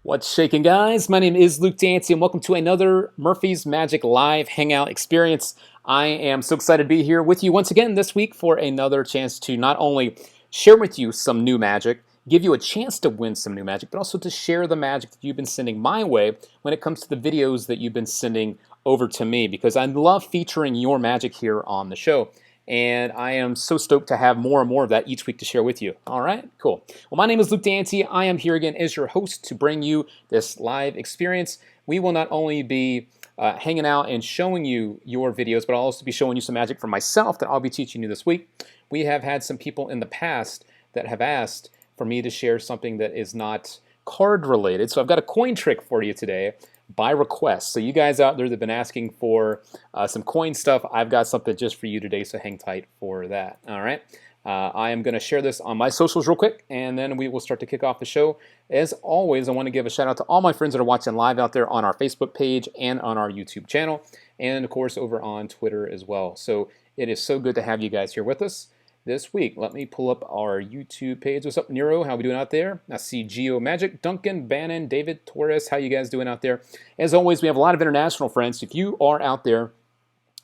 What's shaking, guys? My name is Luke Dancy, and welcome to another Murphy's Magic Live Hangout experience. I am so excited to be here with you once again this week for another chance to not only share with you some new magic, give you a chance to win some new magic, but also to share the magic that you've been sending my way when it comes to the videos that you've been sending over to me, because I love featuring your magic here on the show. And I am so stoked to have more and more of that each week to share with you. All right, cool. Well, my name is Luke Dancy. I am here again as your host to bring you this live experience. We will not only be hanging out and showing you your videos, but I'll also be showing you some magic from myself that I'll be teaching you this week. We have had some people in the past that have asked for me to share something that is not card related. So I've got a coin trick for you today by request. So you guys out there that have been asking for some coin stuff, I've got something just for you today, so hang tight for that. All right. I am going to share this on my socials real quick, and then we will start to kick off the show. As always, I want to give a shout out to all my friends that are watching live out there on our Facebook page and on our YouTube channel, and of course over on Twitter as well. So it is so good to have you guys here with us this week. Let me pull up our YouTube page. What's up, Nero? How we doing out there? I see Geo Magic, Duncan, Bannon, David, Torres. How you guys doing out there? As always, we have a lot of international friends. If you are out there,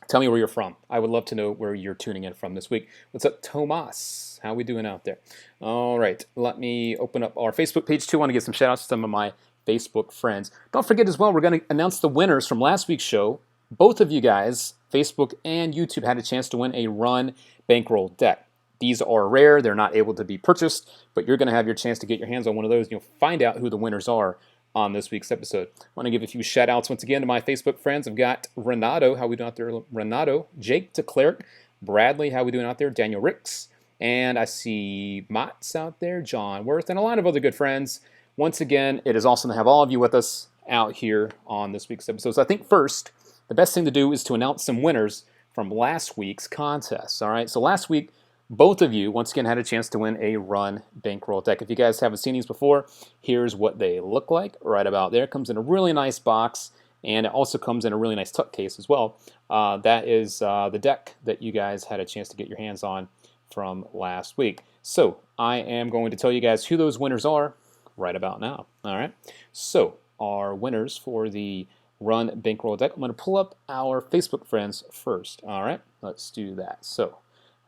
tell me where you're from. I would love to know where you're tuning in from this week. What's up, Tomas? How we doing out there? All right, let me open up our Facebook page too. I want to give some shout outs to some of my Facebook friends. Don't forget as well, we're going to announce the winners from last week's show. Both of you guys, Facebook and YouTube, had a chance to win a Run Bankroll deck. These are rare. They're not able to be purchased, but you're going to have your chance to get your hands on one of those, and you'll find out who the winners are on this week's episode. I want to give a few shout outs once again to my Facebook friends. I've got Renato. How we doing out there? Renato. Jake DeClerc. Bradley. How we doing out there? Daniel Ricks. And I see Mott's out there. John Worth. And a lot of other good friends. Once again, it is awesome to have all of you with us out here on this week's episode. So I think first, the best thing to do is to announce some winners from last week's contest. All right. So last week, both of you, once again, had a chance to win a Run Bankroll deck. If you guys haven't seen these before, here's what they look like right about there. It comes in a really nice box, and it also comes in a really nice tuck case as well. That is the deck that you guys had a chance to get your hands on from last week. So I am going to tell you guys who those winners are right about now. All right. So our winners for the Run Bankroll deck, I'm going to pull up our Facebook friends first. All right. Let's do that. So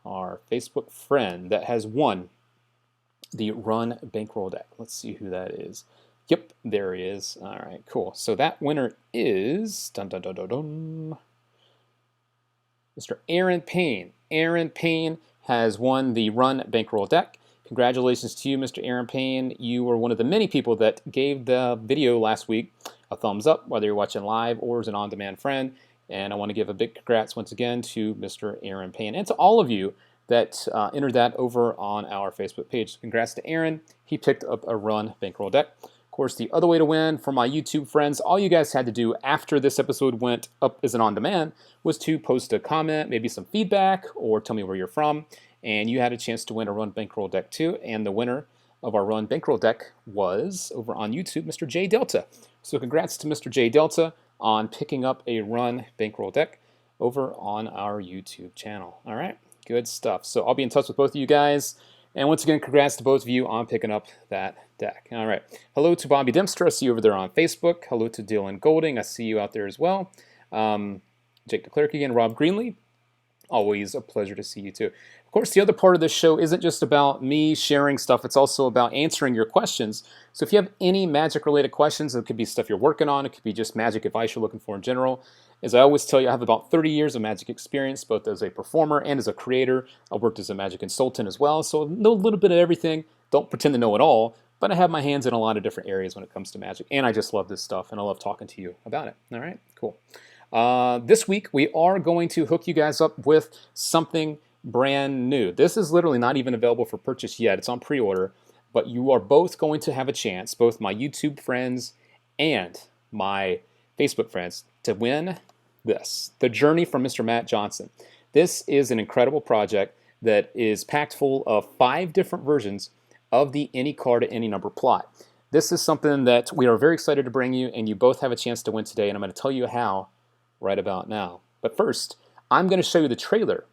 our Facebook friend that has won the Run Bankroll deck. Let's see who that is. Yep, there he is. All right, cool. So that winner is dun, dun, dun, dun, dun, Mr. Aaron Payne. Aaron Payne has won the Run Bankroll deck. Congratulations to you, Mr. Aaron Payne. You were one of the many people that gave the video last week a thumbs up, whether you're watching live or as an on-demand friend. And I want to give a big congrats once again to Mr. Aaron Payne and to all of you that entered that over on our Facebook page. So congrats to Aaron. He picked up a Run Bankroll deck. Of course, the other way to win for my YouTube friends, all you guys had to do after this episode went up as an on-demand was to post a comment, maybe some feedback, or tell me where you're from. And you had a chance to win a Run Bankroll deck too. And the winner of our Run Bankroll deck was, over on YouTube, Mr. J Delta. So congrats to Mr. J Delta on picking up a Run Bankroll deck over on our YouTube channel. All right, good stuff. So I'll be in touch with both of you guys. And once again, congrats to both of you on picking up that deck. All right, hello to Bobby Dempster. I see you over there on Facebook. Hello to Dylan Golding. I see you out there as well. Jake DeClerc again, Rob Greenlee. Always a pleasure to see you too. Of course, the other part of this show isn't just about me sharing stuff. It's also about answering your questions. So if you have any magic-related questions, it could be stuff you're working on. It could be just magic advice you're looking for in general. As I always tell you, I have about 30 years of magic experience, both as a performer and as a creator. I worked as a magic consultant as well, so I know a little bit of everything. Don't pretend to know it all, but I have my hands in a lot of different areas when it comes to magic, and I just love this stuff, and I love talking to you about it. All right, cool. This week, we are going to hook you guys up with something brand new. This is literally not even available for purchase yet. It's on pre-order, but you are both going to have a chance, both my YouTube friends and my Facebook friends, to win this, The Journey from Mr. Matt Johnson. This is an incredible project that is packed full of 5 different versions of the any card at any number plot. This is something that we are very excited to bring you, and you both have a chance to win today, and I'm going to tell you how right about now. But first, I'm going to show you the trailer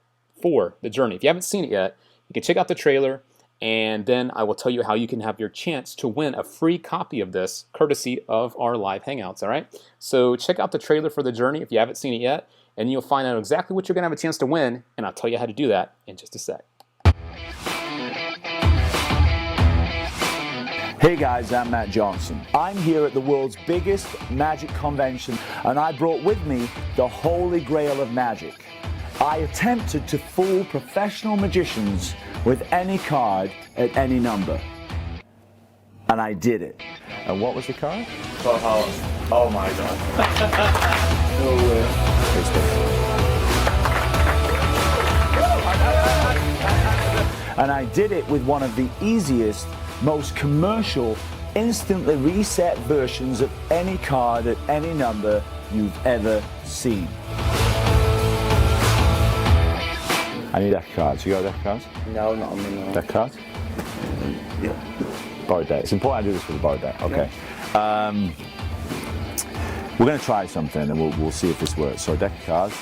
for The Journey. If you haven't seen it yet, you can check out the trailer, and then I will tell you how you can have your chance to win a free copy of this, courtesy of our live Hangouts, all right? So check out the trailer for The Journey if you haven't seen it yet, and you'll find out exactly what you're going to have a chance to win, and I'll tell you how to do that in just a sec. Hey guys, I'm Matt Johnson. I'm here at the world's biggest magic convention, and I brought with me the holy grail of magic. I attempted to fool professional magicians with any card at any number. And I did it. And what was the card? For hearts. Oh my god. No way. And I did it with one of the easiest, most commercial, instantly reset versions of any card at any number you've ever seen. I need deck cards. You got deck cards? No, not on me, no. Deck cards? Yeah. Borrowed deck. It's important I do this with a borrowed deck. Okay. Yeah. We're going to try something and we'll see if this works. So deck of cards.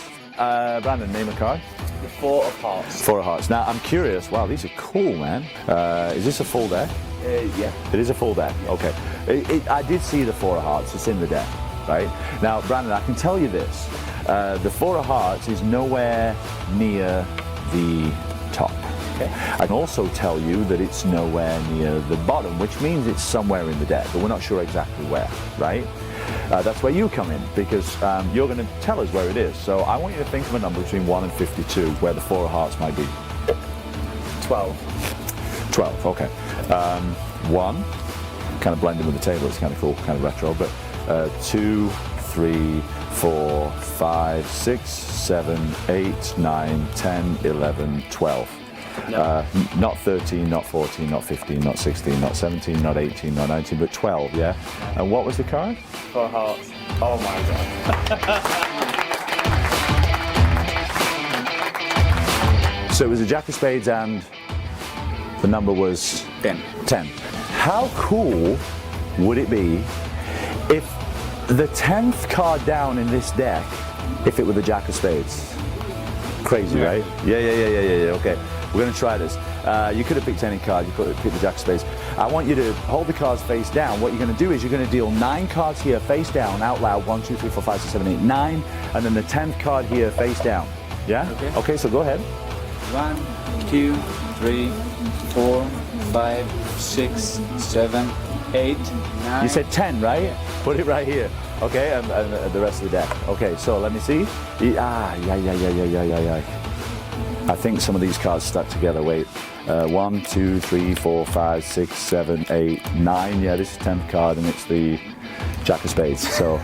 Brandon, name a card. The Four of Hearts. Four of Hearts. Now I'm curious. Wow, these are cool, man. Is this a full deck? Yeah. It is a full deck. Yeah. Okay. I did see the Four of Hearts. It's in the deck, right? Now, Brandon, I can tell you this. The Four of Hearts is nowhere near the top. Okay. I can also tell you that it's nowhere near the bottom, which means it's somewhere in the deck, but we're not sure exactly where, right? That's where you come in, because you're going to tell us where it is. So I want you to think of a number between 1 and 52 where the Four of Hearts might be. 12. 12, okay. 1, kind of blending with the table, it's kind of cool, kind of retro, but 2, 3, 4, 5, 6, 7, 8, 9, 10, 11, 12. No. Not 13, not 14, not 15, not 16, not 17, not 18, not 19, but 12, yeah? And what was the card? Four Hearts. Oh my god. So it was a Jack of Spades and the number was 10. 10. How cool would it be if the 10th card down in this deck, if it were the Jack of Spades? Crazy, yeah. Right? Yeah, okay. We're going to try this. You could have picked any card. You could have picked the Jack of Spades. I want you to hold the cards face down. What you're going to do is you're going to deal 9 cards here face down out loud. 1, 2, 3, 4, 5, 6, 7, 8, 9. And then the 10th card here face down. Yeah? Okay, so go ahead. 1, 2, 3, 4, 5, 6, 7, 8, 9. You said 10, right? Put it right here. Okay, and the rest of the deck. Okay, so let me see. Yeah. I think some of these cards stuck together. Wait. 1, 2, 3, 4, 5, 6, 7, 8, 9. Yeah, this is 10th card, and it's the Jack of Spades. So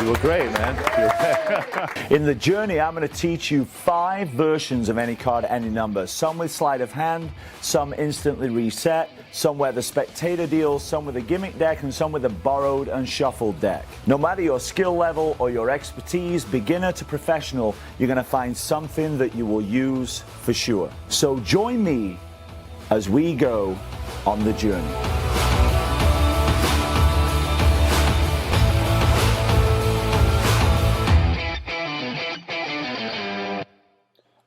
you were great, man. In the journey, I'm going to teach you 5 versions of any card, any number. Some with sleight of hand, some instantly reset, some where the spectator deals, some with a gimmick deck, and some with a borrowed and shuffled deck. No matter your skill level or your expertise, beginner to professional, you're going to find something that you will use for sure. So join me as we go on the journey.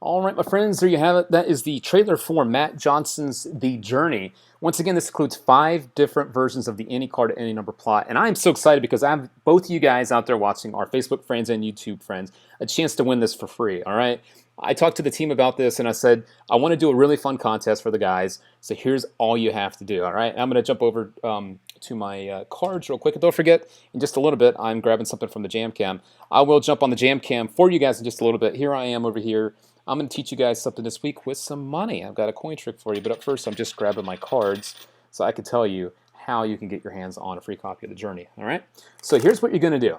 All right, my friends, there you have it. That is the trailer for Matt Johnson's The Journey. Once again, this includes 5 different versions of the any card, any number plot. And I'm so excited because I have both you guys out there watching, our Facebook friends and YouTube friends, a chance to win this for free, all right? I talked to the team about this and I said, I want to do a really fun contest for the guys. So here's all you have to do, all right? I'm going to jump over to my cards real quick. And don't forget, in just a little bit, I'm grabbing something from the Jam Cam. I will jump on the Jam Cam for you guys in just a little bit. Here I am over here. I'm going to teach you guys something this week with some money. I've got a coin trick for you, but up first I'm just grabbing my cards so I can tell you how you can get your hands on a free copy of The Journey, all right? So here's what you're going to do.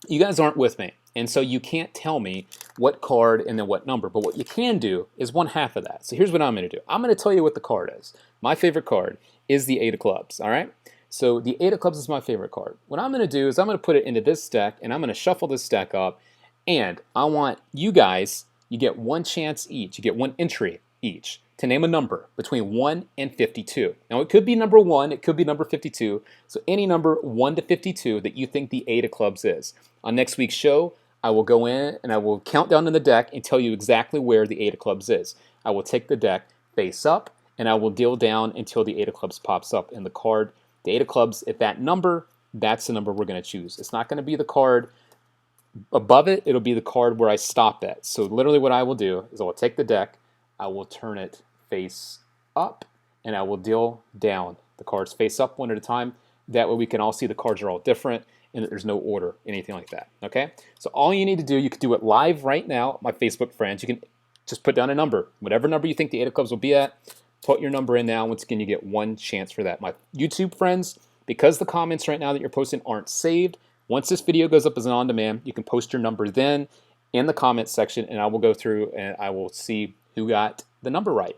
You guys aren't with me, and so you can't tell me what card and then what number, but what you can do is 1/2 of that. So here's what I'm going to do. I'm going to tell you what the card is. My favorite card is the 8 of clubs, all right? So the 8 of clubs is my favorite card. What I'm going to do is I'm going to put it into this stack, and I'm going to shuffle this stack up, and I want you guys, you get 1 chance each. You get 1 entry each to name a number between 1 and 52. Now, it could be number 1, it could be number 52. So any number 1 to 52 that you think the 8 of clubs is. On next week's show, I will go in and I will count down in the deck and tell you exactly where the 8 of clubs is. I will take the deck, face up, and I will deal down until the 8 of clubs pops up in the card. The 8 of clubs, at that number, that's the number we're going to choose. It's not going to be the card above it. It'll be the card where I stop at. So literally what I will do is I will take the deck, I will turn it face up, and I will deal down. The cards face up one at a time. That way we can all see the cards are all different and that there's no order, anything like that. Okay? So all you need to do, you can do it live right now, my Facebook friends. You can just put down a number. Whatever number you think the 8 of clubs will be at, put your number in now. Once again, you get one chance for that. My YouTube friends, because the comments right now that you're posting aren't saved, once this video goes up as an on-demand, you can post your number then in the comments section, and I will go through and I will see who got the number right.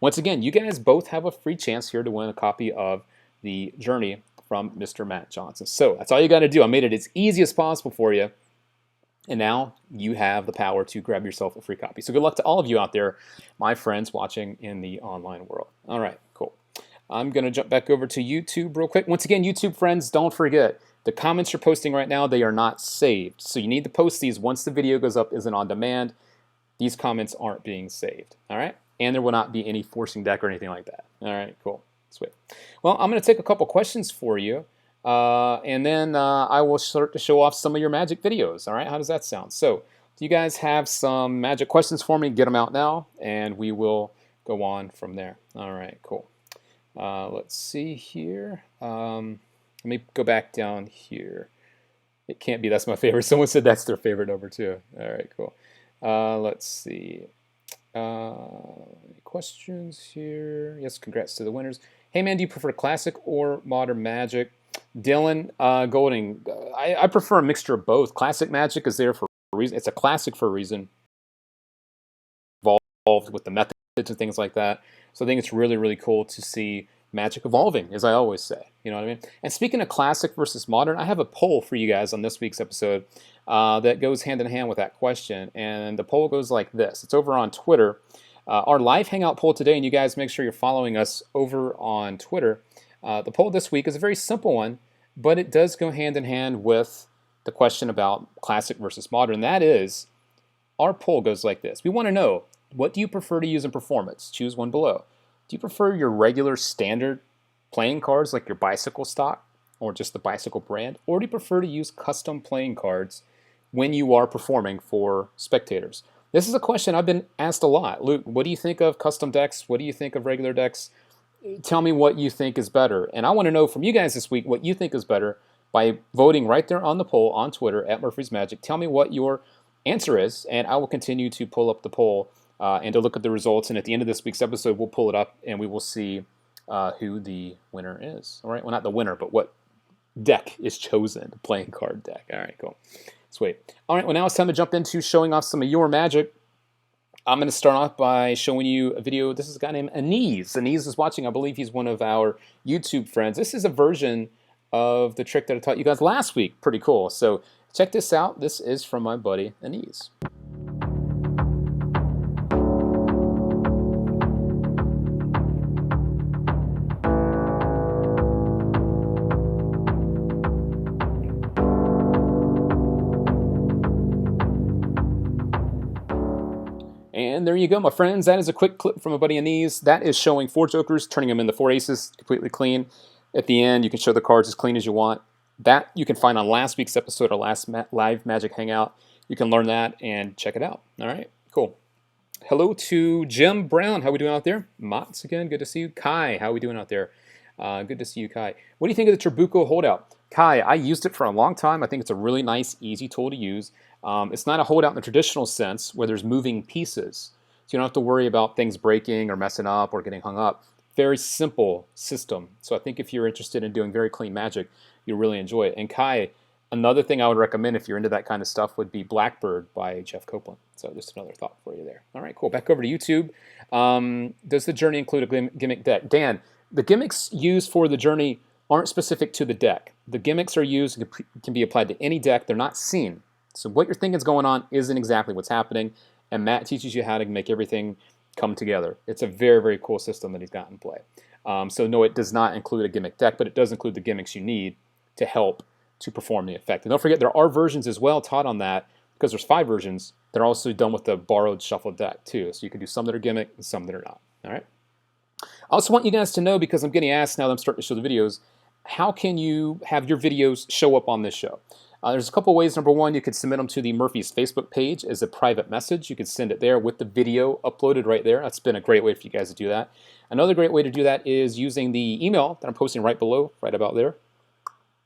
Once again, you guys both have a free chance here to win a copy of the Journey from Mr. Matt Johnson. So that's all you got to do. I made it as easy as possible for you. And now you have the power to grab yourself a free copy. So good luck to all of you out there, my friends watching in the online world. All right, cool. I'm going to jump back over to YouTube real quick. Once again, YouTube friends, don't forget, the comments you're posting right now, they are not saved. So you need to post these once the video goes up as an on-demand. These comments aren't being saved, all right? And there will not be any forcing deck or anything like that. All right, cool. Sweet. Well, I'm going to take a couple questions for you. And then I will start to show off some of your magic videos. All right, how does that sound? So, do you guys have some magic questions for me? Get them out now, and we will go on from there. All right, cool. Let's see here. Let me go back down here. It can't be. That's my favorite. Someone said that's their favorite number too. All right, cool. Let's see. Any questions here? Yes, congrats to the winners. Hey man, do you prefer classic or modern magic? Dylan Golding, I prefer a mixture of both. Classic magic is there for a reason. It's a classic for a reason. Evolved with the methods and things like that. So I think it's really, really cool to see magic evolving, as I always say. You know what I mean? And speaking of classic versus modern, I have a poll for you guys on this week's episode that goes hand in hand with that question. And the poll goes like this. It's over on Twitter. Our live Hangout poll today, and you guys make sure you're following us over on Twitter. The poll this week is a very simple one, but it does go hand in hand with the question about classic versus modern. That is, our poll goes like this. We want to know, what do you prefer to use in performance? Choose one below. Do you prefer your regular standard playing cards like your bicycle stock or just the bicycle brand? Or do you prefer to use custom playing cards when you are performing for spectators? This is a question I've been asked a lot. Luke, what do you think of custom decks? What do you think of regular decks? Tell me what you think is better. And I want to know from you guys this week what you think is better by voting right there on the poll on Twitter at Murphy's Magic. Tell me what your answer is, and I will continue to pull up the poll and to look at the results. And at the end of this week's episode, we'll pull it up and we will see who the winner is. All right, well, not the winner, but what deck is chosen, the playing card deck. All right, cool. Sweet. All right, well, now it's time to jump into showing off some of your magic. I'm going to start off by showing you a video. This is a guy named Anise. Anise is watching. I believe he's one of our YouTube friends. This is a version of the trick that I taught you guys last week. Pretty cool. So check this out. This is from my buddy Anise. And there you go, my friends. That is a quick clip from my buddy Anise. That is showing 4 jokers, turning them into 4 aces, completely clean. At the end, you can show the cards as clean as you want. That you can find on last week's episode, our last live Magic Hangout. You can learn that and check it out. All right, cool. Hello to Jim Brown. How we doing out there? Mats again, good to see you. Kai, how we doing out there? Good to see you, Kai. What do you think of the Trabuco holdout? Kai, I used it for a long time. I think it's a really nice, easy tool to use. It's not a holdout in the traditional sense where there's moving pieces. So you don't have to worry about things breaking or messing up or getting hung up. Very simple system. So I think if you're interested in doing very clean magic, you'll really enjoy it. And Kai, another thing I would recommend if you're into that kind of stuff would be Blackbird by Jeff Copeland. So just another thought for you there. All right, cool. Back over to YouTube. Does the Journey include a gimmick deck? Dan, the gimmicks used for the Journey aren't specific to the deck. The gimmicks are used and can be applied to any deck. They're not seen. So what you're thinking is going on isn't exactly what's happening. And Matt teaches you how to make everything come together. It's a very, very cool system that he's got in play. So no, it does not include a gimmick deck, but it does include the gimmicks you need to help to perform the effect. And don't forget, there are versions as well taught on that, because there's 5 versions. They're also done with the borrowed shuffled deck too. So you can do some that are gimmick and some that are not. All right. I also want you guys to know, because I'm getting asked now that I'm starting to show the videos, how can you have your videos show up on this show? There's a couple ways. Number one, you could submit them to the Murphy's Facebook page as a private message. You could send it there with the video uploaded right there. That's been a great way for you guys to do that. Another great way to do that is using the email that I'm posting right below, right about there.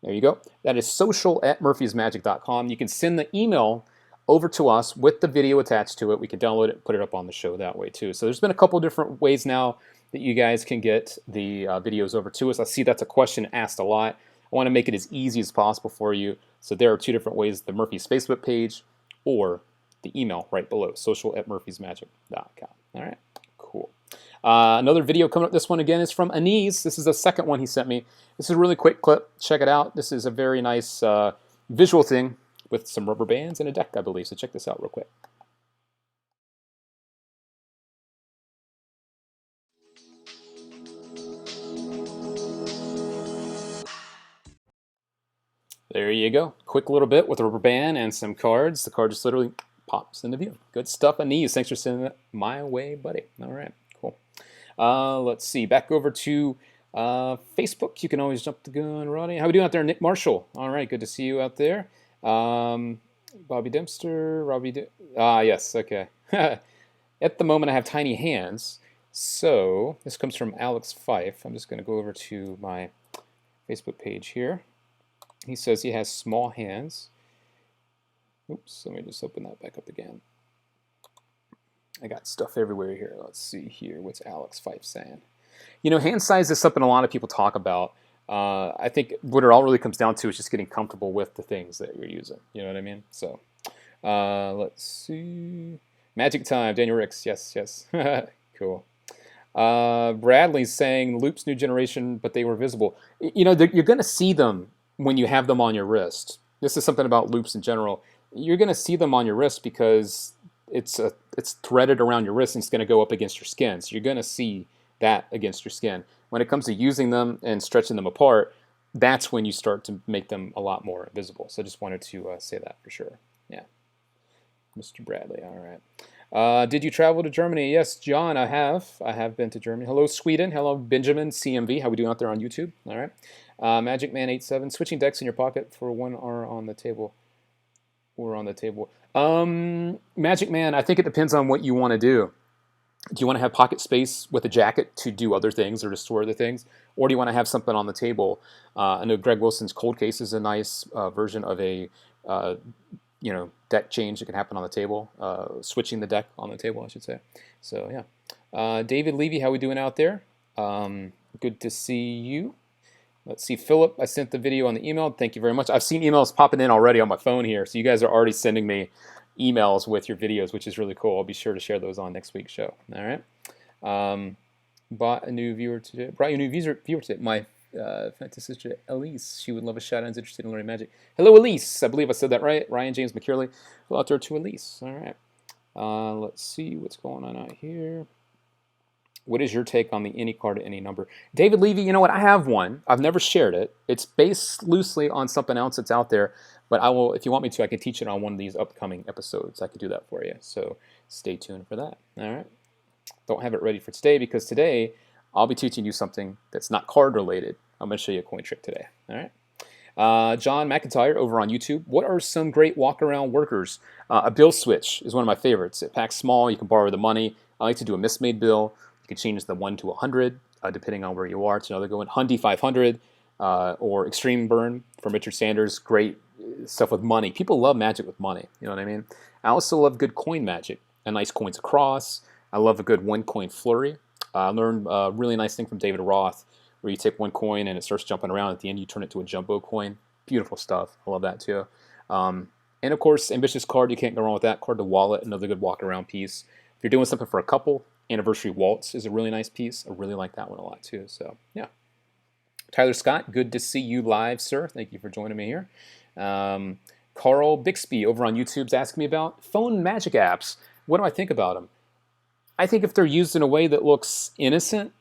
There you go. That is social@murphysmagic.com. You can send the email over to us with the video attached to it. We can download it and put it up on the show that way too. So there's been a couple different ways now that you guys can get the videos over to us. I see that's a question asked a lot. I want to make it as easy as possible for you. So there are two different ways: the Murphy's Facebook page or the email right below, social@murphysmagic.com. All right, cool. Another video coming up. This one again is from Anise. This is the second one he sent me. This is a really quick clip. Check it out. This is a very nice visual thing with some rubber bands and a deck, I believe. So check this out real quick. There you go. Quick little bit with a rubber band and some cards. The card just literally pops into view. Good stuff, Anise. Thanks for sending it my way, buddy. All right, cool. Let's see. Back over to Facebook. You can always jump the gun, Rodney. How we doing out there, Nick Marshall? All right, good to see you out there. Bobby Dempster, yes, okay. At the moment, I have tiny hands. So this comes from Alex Fife. I'm just going to go over to my Facebook page here. He says he has small hands. Oops, let me just open that back up again. I got stuff everywhere here. Let's see here. What's Alex Fife saying? You know, hand size is something a lot of people talk about. I think what it all really comes down to is just getting comfortable with the things that you're using. You know what I mean? So, let's see. Magic time, Daniel Ricks. Yes, yes. Cool. Bradley's saying Loops new generation, but they were visible. You know, you're going to see them when you have them on your wrist. This is something about loops in general. You're going to see them on your wrist because it's threaded around your wrist and it's going to go up against your skin. So you're going to see that against your skin. When it comes to using them and stretching them apart, that's when you start to make them a lot more visible. So I just wanted to say that for sure. Yeah. Mr. Bradley, all right. Did you travel to Germany? Yes, John, I have. I have been to Germany. Hello, Sweden. Hello, Benjamin CMV. How we doing out there on YouTube? All right. Magic Man 87. Switching decks in your pocket for one are on the table. Or on the table. Magic Man, I think it depends on what you want to do. Do you want to have pocket space with a jacket to do other things or to store other things? Or do you want to have something on the table? I know Greg Wilson's Cold Case is a nice version of a deck change that can happen on the table. Switching the deck on the table, I should say. So, yeah. David Levy, how we doing out there? Good to see you. Let's see, Philip, I sent the video on the email. Thank you very much. I've seen emails popping in already on my phone here, so you guys are already sending me emails with your videos, which is really cool. I'll be sure to share those on next week's show. All right. Brought a new viewer today. My fantasy sister Elise. She would love a shout out and is interested in learning magic. Hello, Elise. I believe I said that right. Ryan James McCurley. Hello out there to Elise. All right. Let's see what's going on out here. What is your take on the any card at any number? David Levy, you know what? I have one. I've never shared it. It's based loosely on something else that's out there, but I will, if you want me to, I can teach it on one of these upcoming episodes. I could do that for you. So stay tuned for that. All right. Don't have it ready for today because today I'll be teaching you something that's not card related. I'm going to show you a coin trick today. All right. John McIntyre over on YouTube. What are some great walk around workers? A bill switch is one of my favorites. It packs small. You can borrow the money. I like to do a mismade bill. You can change the 1 to 100 depending on where you are. It's another good one. Hundy 500 or Extreme Burn from Richard Sanders. Great stuff with money. People love magic with money. You know what I mean? I also love good coin magic. A nice coins across. I love a good one coin flurry. I learned a really nice thing from David Roth where you take one coin and it starts jumping around. At the end, you turn it to a jumbo coin. Beautiful stuff. I love that too. And of course, Ambitious Card. You can't go wrong with that. Card to Wallet, another good walk around piece. If you're doing something for a couple, Anniversary Waltz is a really nice piece. I really like that one a lot too. So yeah. Tyler Scott, good to see you live, sir. Thank you for joining me here. Carl Bixby over on YouTube is asking me about phone magic apps. What do I think about them? I think if they're used in a way that looks innocent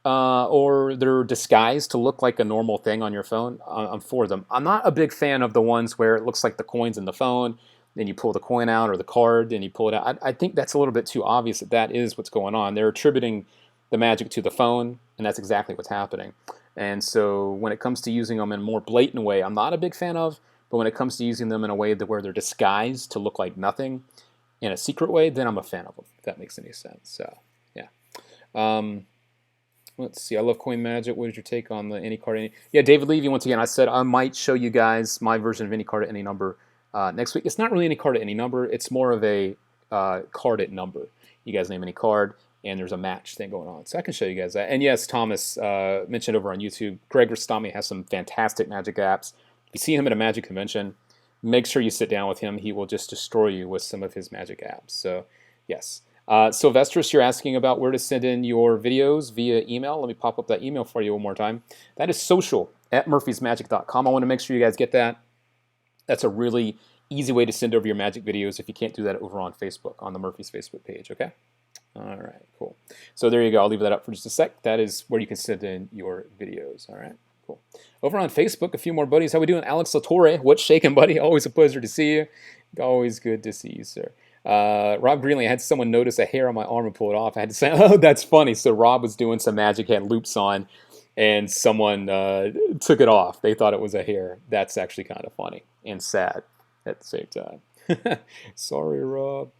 or they're disguised to look like a normal thing on your phone, I'm for them. I'm not a big fan of the ones where it looks like the coin's in the phone, then you pull the coin out or the card and you pull it out. I think that's a little bit too obvious that is what's going on. They're attributing the magic to the phone, and that's exactly what's happening. And so when it comes to using them in a more blatant way, I'm not a big fan of, but when it comes to using them in a way that where they're disguised to look like nothing in a secret way, then I'm a fan of them, if that makes any sense. So, yeah. Let's see. I love coin magic. What is your take on the any card? Yeah, David Levy, once again, I said I might show you guys my version of any card at any number next week. It's not really any card at any number. It's more of a card at number. You guys name any card, and there's a match thing going on. So I can show you guys that. And yes, Thomas mentioned over on YouTube, Greg Rostami has some fantastic magic apps. If you see him at a magic convention, make sure you sit down with him. He will just destroy you with some of his magic apps. So, yes. Sylvestris, you're asking about where to send in your videos via email. Let me pop up that email for you one more time. That is social@murphysmagic.com. I want to make sure you guys get that. That's a really easy way to send over your magic videos if you can't do that over on Facebook, on the Murphy's Facebook page, okay? All right, cool. So there you go. I'll leave that up for just a sec. That is where you can send in your videos, all right? Cool. Over on Facebook, a few more buddies. How we doing? Alex Latore, what's shaking, buddy? Always a pleasure to see you. Always good to see you, sir. Rob Greenlee, I had someone notice a hair on my arm and pull it off. I had to say, oh, that's funny. So Rob was doing some magic, had loops on, and someone took it off. They thought it was a hair. That's actually kind of funny and sad at the same time. Sorry, Rob.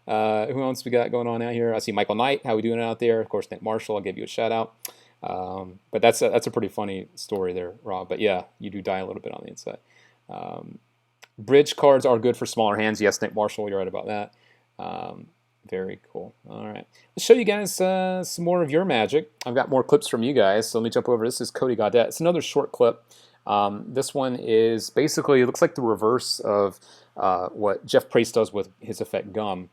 Who else we got going on out here? I see Michael Knight. How we doing out there? Of course, Nick Marshall. I'll give you a shout out. But that's a pretty funny story there, Rob. But yeah, you do die a little bit on the inside. Bridge cards are good for smaller hands. Yes, Nick Marshall, you're right about that. Very cool. All right. Let's show you guys some more of your magic. I've got more clips from you guys, so let me jump over. This is Cody Gaudet. It's another short clip. This one is basically, it looks like the reverse of what Jeff Priest does with his effect Gum.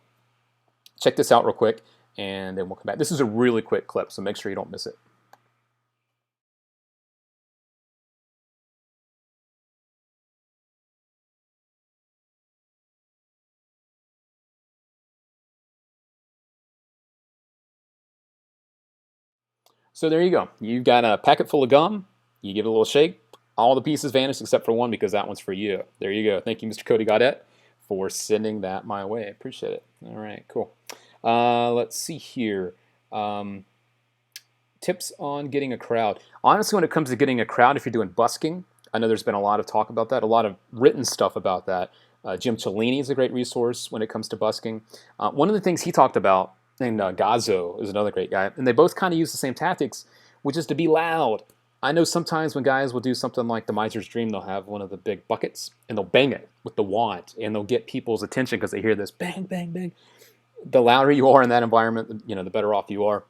Check this out real quick, and then we'll come back. This is a really quick clip, so make sure you don't miss it. So there you go. You've got a packet full of gum. You give it a little shake. All the pieces vanish except for one because that one's for you. There you go. Thank you, Mr. Cody Gaudet, for sending that my way. I appreciate it. All right, cool. Let's see here. Tips on getting a crowd. Honestly, when it comes to getting a crowd, if you're doing busking, I know there's been a lot of talk about that, a lot of written stuff about that. Jim Cellini is a great resource when it comes to busking. One of the things he talked about, and Gazzo is another great guy, and they both kind of use the same tactics, which is to be loud. I know sometimes when guys will do something like the Miser's Dream, they'll have one of the big buckets, and they'll bang it with the wand, and they'll get people's attention because they hear this bang, bang, bang. The louder you are in that environment, the better off you are.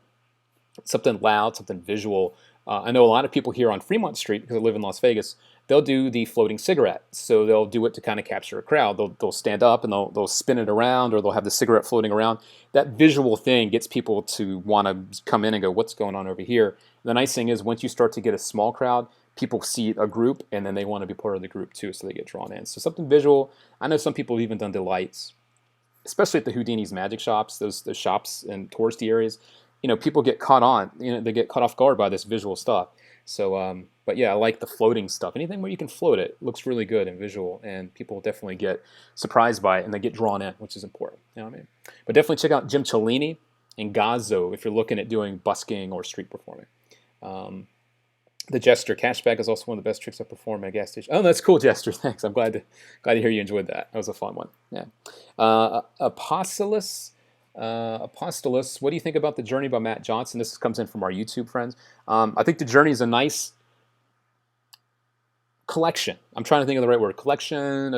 Something loud, something visual. I know a lot of people here on Fremont Street, because I live in Las Vegas, they'll do the floating cigarette. So they'll do it to kind of capture a crowd. They'll stand up and they'll spin it around, or they'll have the cigarette floating around. That visual thing gets people to want to come in and go, what's going on over here? The nice thing is once you start to get a small crowd, people see a group and then they want to be part of the group too, so they get drawn in. So something visual. I know some people have even done delights, especially at the Houdini's magic shops, those shops in touristy areas. People get caught on. They get caught off guard by this visual stuff. So, but yeah, I like the floating stuff. Anything where you can float it looks really good and visual, and people definitely get surprised by it and they get drawn in, which is important. You know what I mean? But definitely check out Jim Cellini and Gazzo if you're looking at doing busking or street performing. The Jester cashback is also one of the best tricks I perform at a gas station. Oh, that's cool, Jester. Thanks. I'm glad to hear you enjoyed that. That was a fun one. Yeah. Apostolus, what do you think about The Journey by Matt Johnson? This comes in from our YouTube friends. I think The Journey is a nice collection. I'm trying to think of the right word. Collection,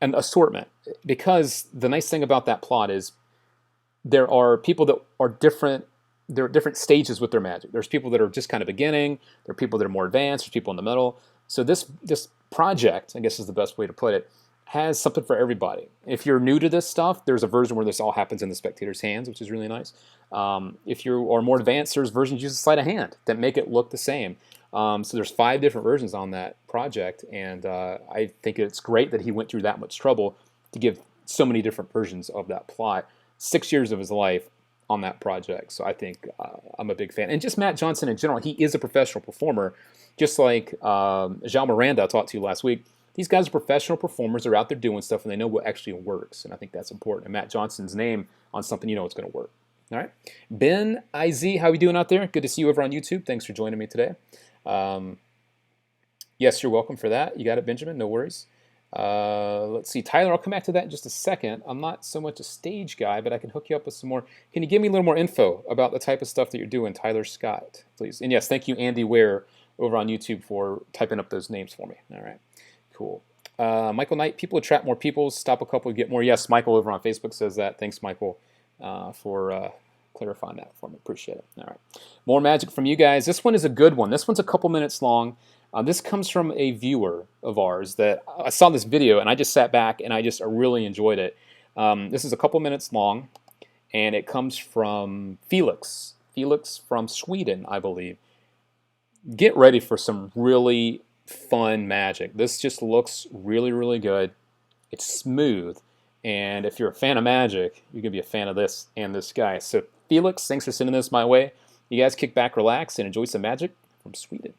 an assortment. Because the nice thing about that plot is there are people that are different. There are different stages with their magic. There's people that are just kind of beginning. There are people that are more advanced. There's people in the middle. So this project, I guess is the best way to put it, has something for everybody. If you're new to this stuff, there's a version where this all happens in the spectator's hands, which is really nice. If you are more advanced, there's versions use a sleight of hand that make it look the same. So there's 5 different versions on that project, and I think it's great that he went through that much trouble to give so many different versions of that plot. 6 years of his life on that project. So I think I'm a big fan. And just Matt Johnson in general, he is a professional performer, just like Jean Miranda I talked to last week. These guys are professional performers. They're out there doing stuff, and they know what actually works. And I think that's important. And Matt Johnson's name on something, it's going to work. All right. Ben IZ, how we doing out there? Good to see you over on YouTube. Thanks for joining me today. Yes, you're welcome for that. You got it, Benjamin. No worries. Let's see. Tyler, I'll come back to that in just a second. I'm not so much a stage guy, but I can hook you up with some more. Can you give me a little more info about the type of stuff that you're doing? Tyler Scott, please. And yes, thank you, Andy Ware, over on YouTube for typing up those names for me. All right. Cool. Michael Knight, people attract more people. Stop a couple, get more. Yes, Michael over on Facebook says that. Thanks, Michael, for clarifying that for me. Appreciate it. All right. More magic from you guys. This one is a good one. This one's a couple minutes long. This comes from a viewer of ours that I saw this video and I just sat back and I really enjoyed it. This is a couple minutes long and it comes from Felix. Felix from Sweden, I believe. Get ready for some really fun magic. This just looks really, really good. It's smooth. And if you're a fan of magic, you're going to be a fan of this and this guy. So Felix, thanks for sending this my way. You guys kick back, relax, and enjoy some magic from Sweden.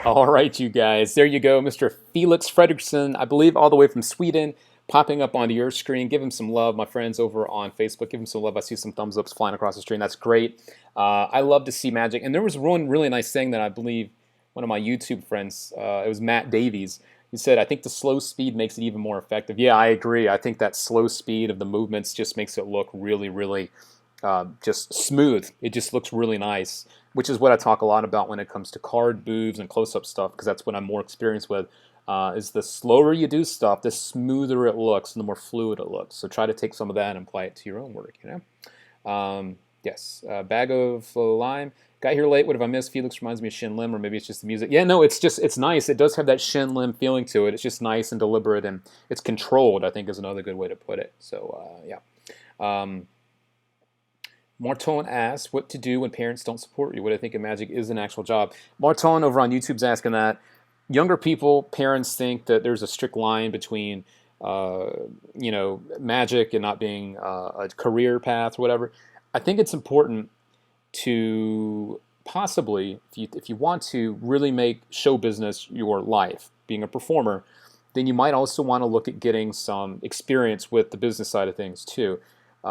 All right, you guys. There you go, Mr. Felix Fredriksson, I believe all the way from Sweden. popping up onto your screen. Give him some love, my friends over on Facebook. Give him some love. I see some thumbs ups flying across the screen. That's great. I love to see magic. And there was one really nice thing that I believe one of my YouTube friends, it was Matt Davies, he said, I think the slow speed makes it even more effective. Yeah, I agree. I think that slow speed of the movements just makes it look really, really just smooth. It just looks really nice, which is what I talk a lot about when it comes to card moves and close-up stuff, because that's what I'm more experienced with, is the slower you do stuff, the smoother it looks and the more fluid it looks. So try to take some of that and apply it to your own work, you know? Yes, bag of lime. Got here late. What have I missed? Felix reminds me of Shin Lim, or maybe it's just the music. Yeah, no, it's nice. It does have that Shin Lim feeling to it. It's just nice and deliberate, and it's controlled, I think is another good way to put it. So, yeah. Marton asks, what to do when parents don't support you? What I think of magic is an actual job. Marton over on YouTube's asking that. Younger people, parents think that there's a strict line between, you know, magic and not being a career path or whatever. I think it's important to possibly, if you want to really make show business your life, being a performer, then you might also want to look at getting some experience with the business side of things too,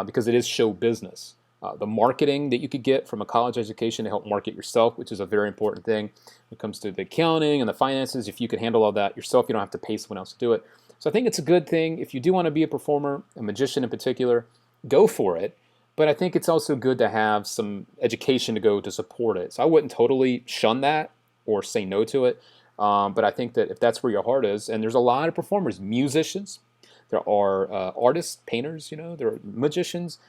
because it is show business. The marketing that you could get from a college education to help market yourself, which is a very important thing when it comes to the accounting and the finances. If you can handle all that yourself, you don't have to pay someone else to do it. So I think it's a good thing. If you do want to be a performer, a magician in particular, go for it. But I think it's also good to have some education to go to support it. So I wouldn't totally shun that or say no to it. But I think that if that's where your heart is, and there's a lot of performers, musicians, there are artists, painters, you know, there are magicians.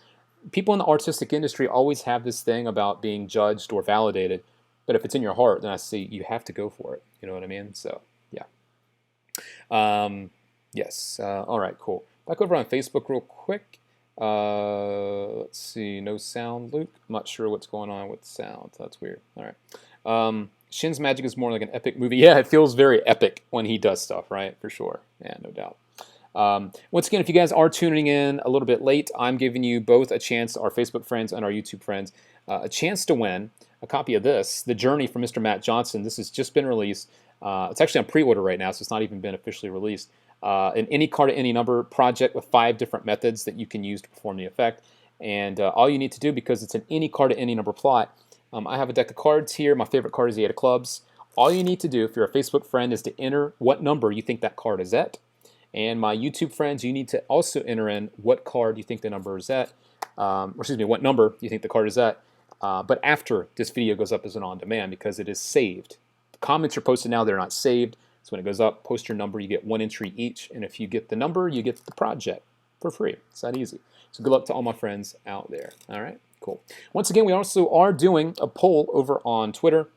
People in the artistic industry always have this thing about being judged or validated. But if it's in your heart, then I see you have to go for it. You know what I mean? So, yeah. Yes. All right, cool. Back over on Facebook real quick. Let's see, no sound, Luke. I'm not sure what's going on with sound. That's weird. All right. Shin's magic is more like an epic movie. Yeah, it feels very epic when he does stuff, right? For sure. Yeah, no doubt. Once again, if you guys are tuning in a little bit late, I'm giving you both a chance, our Facebook friends and our YouTube friends, a chance to win a copy of this, The Journey from Mr. Matt Johnson. This has just been released. It's actually on pre-order right now, so it's not even been officially released. An any card at any number project with 5 different methods that you can use to perform the effect. And all you need to do, because it's an any card at any number plot, I have a deck of cards here. My favorite card is the 8 of clubs. All you need to do, if you're a Facebook friend, is to enter what number you think that card is at. And my YouTube friends, you need to also enter in what card you think the number is at, or excuse me, what number you think the card is at, but after this video goes up as an on-demand, because it is saved. The comments are posted now, they're not saved. So when it goes up, post your number, you get 1 entry each, and if you get the number, you get the project for free. It's that easy. So good luck to all my friends out there. All right, cool. Once again, we also are doing a poll over on Twitter.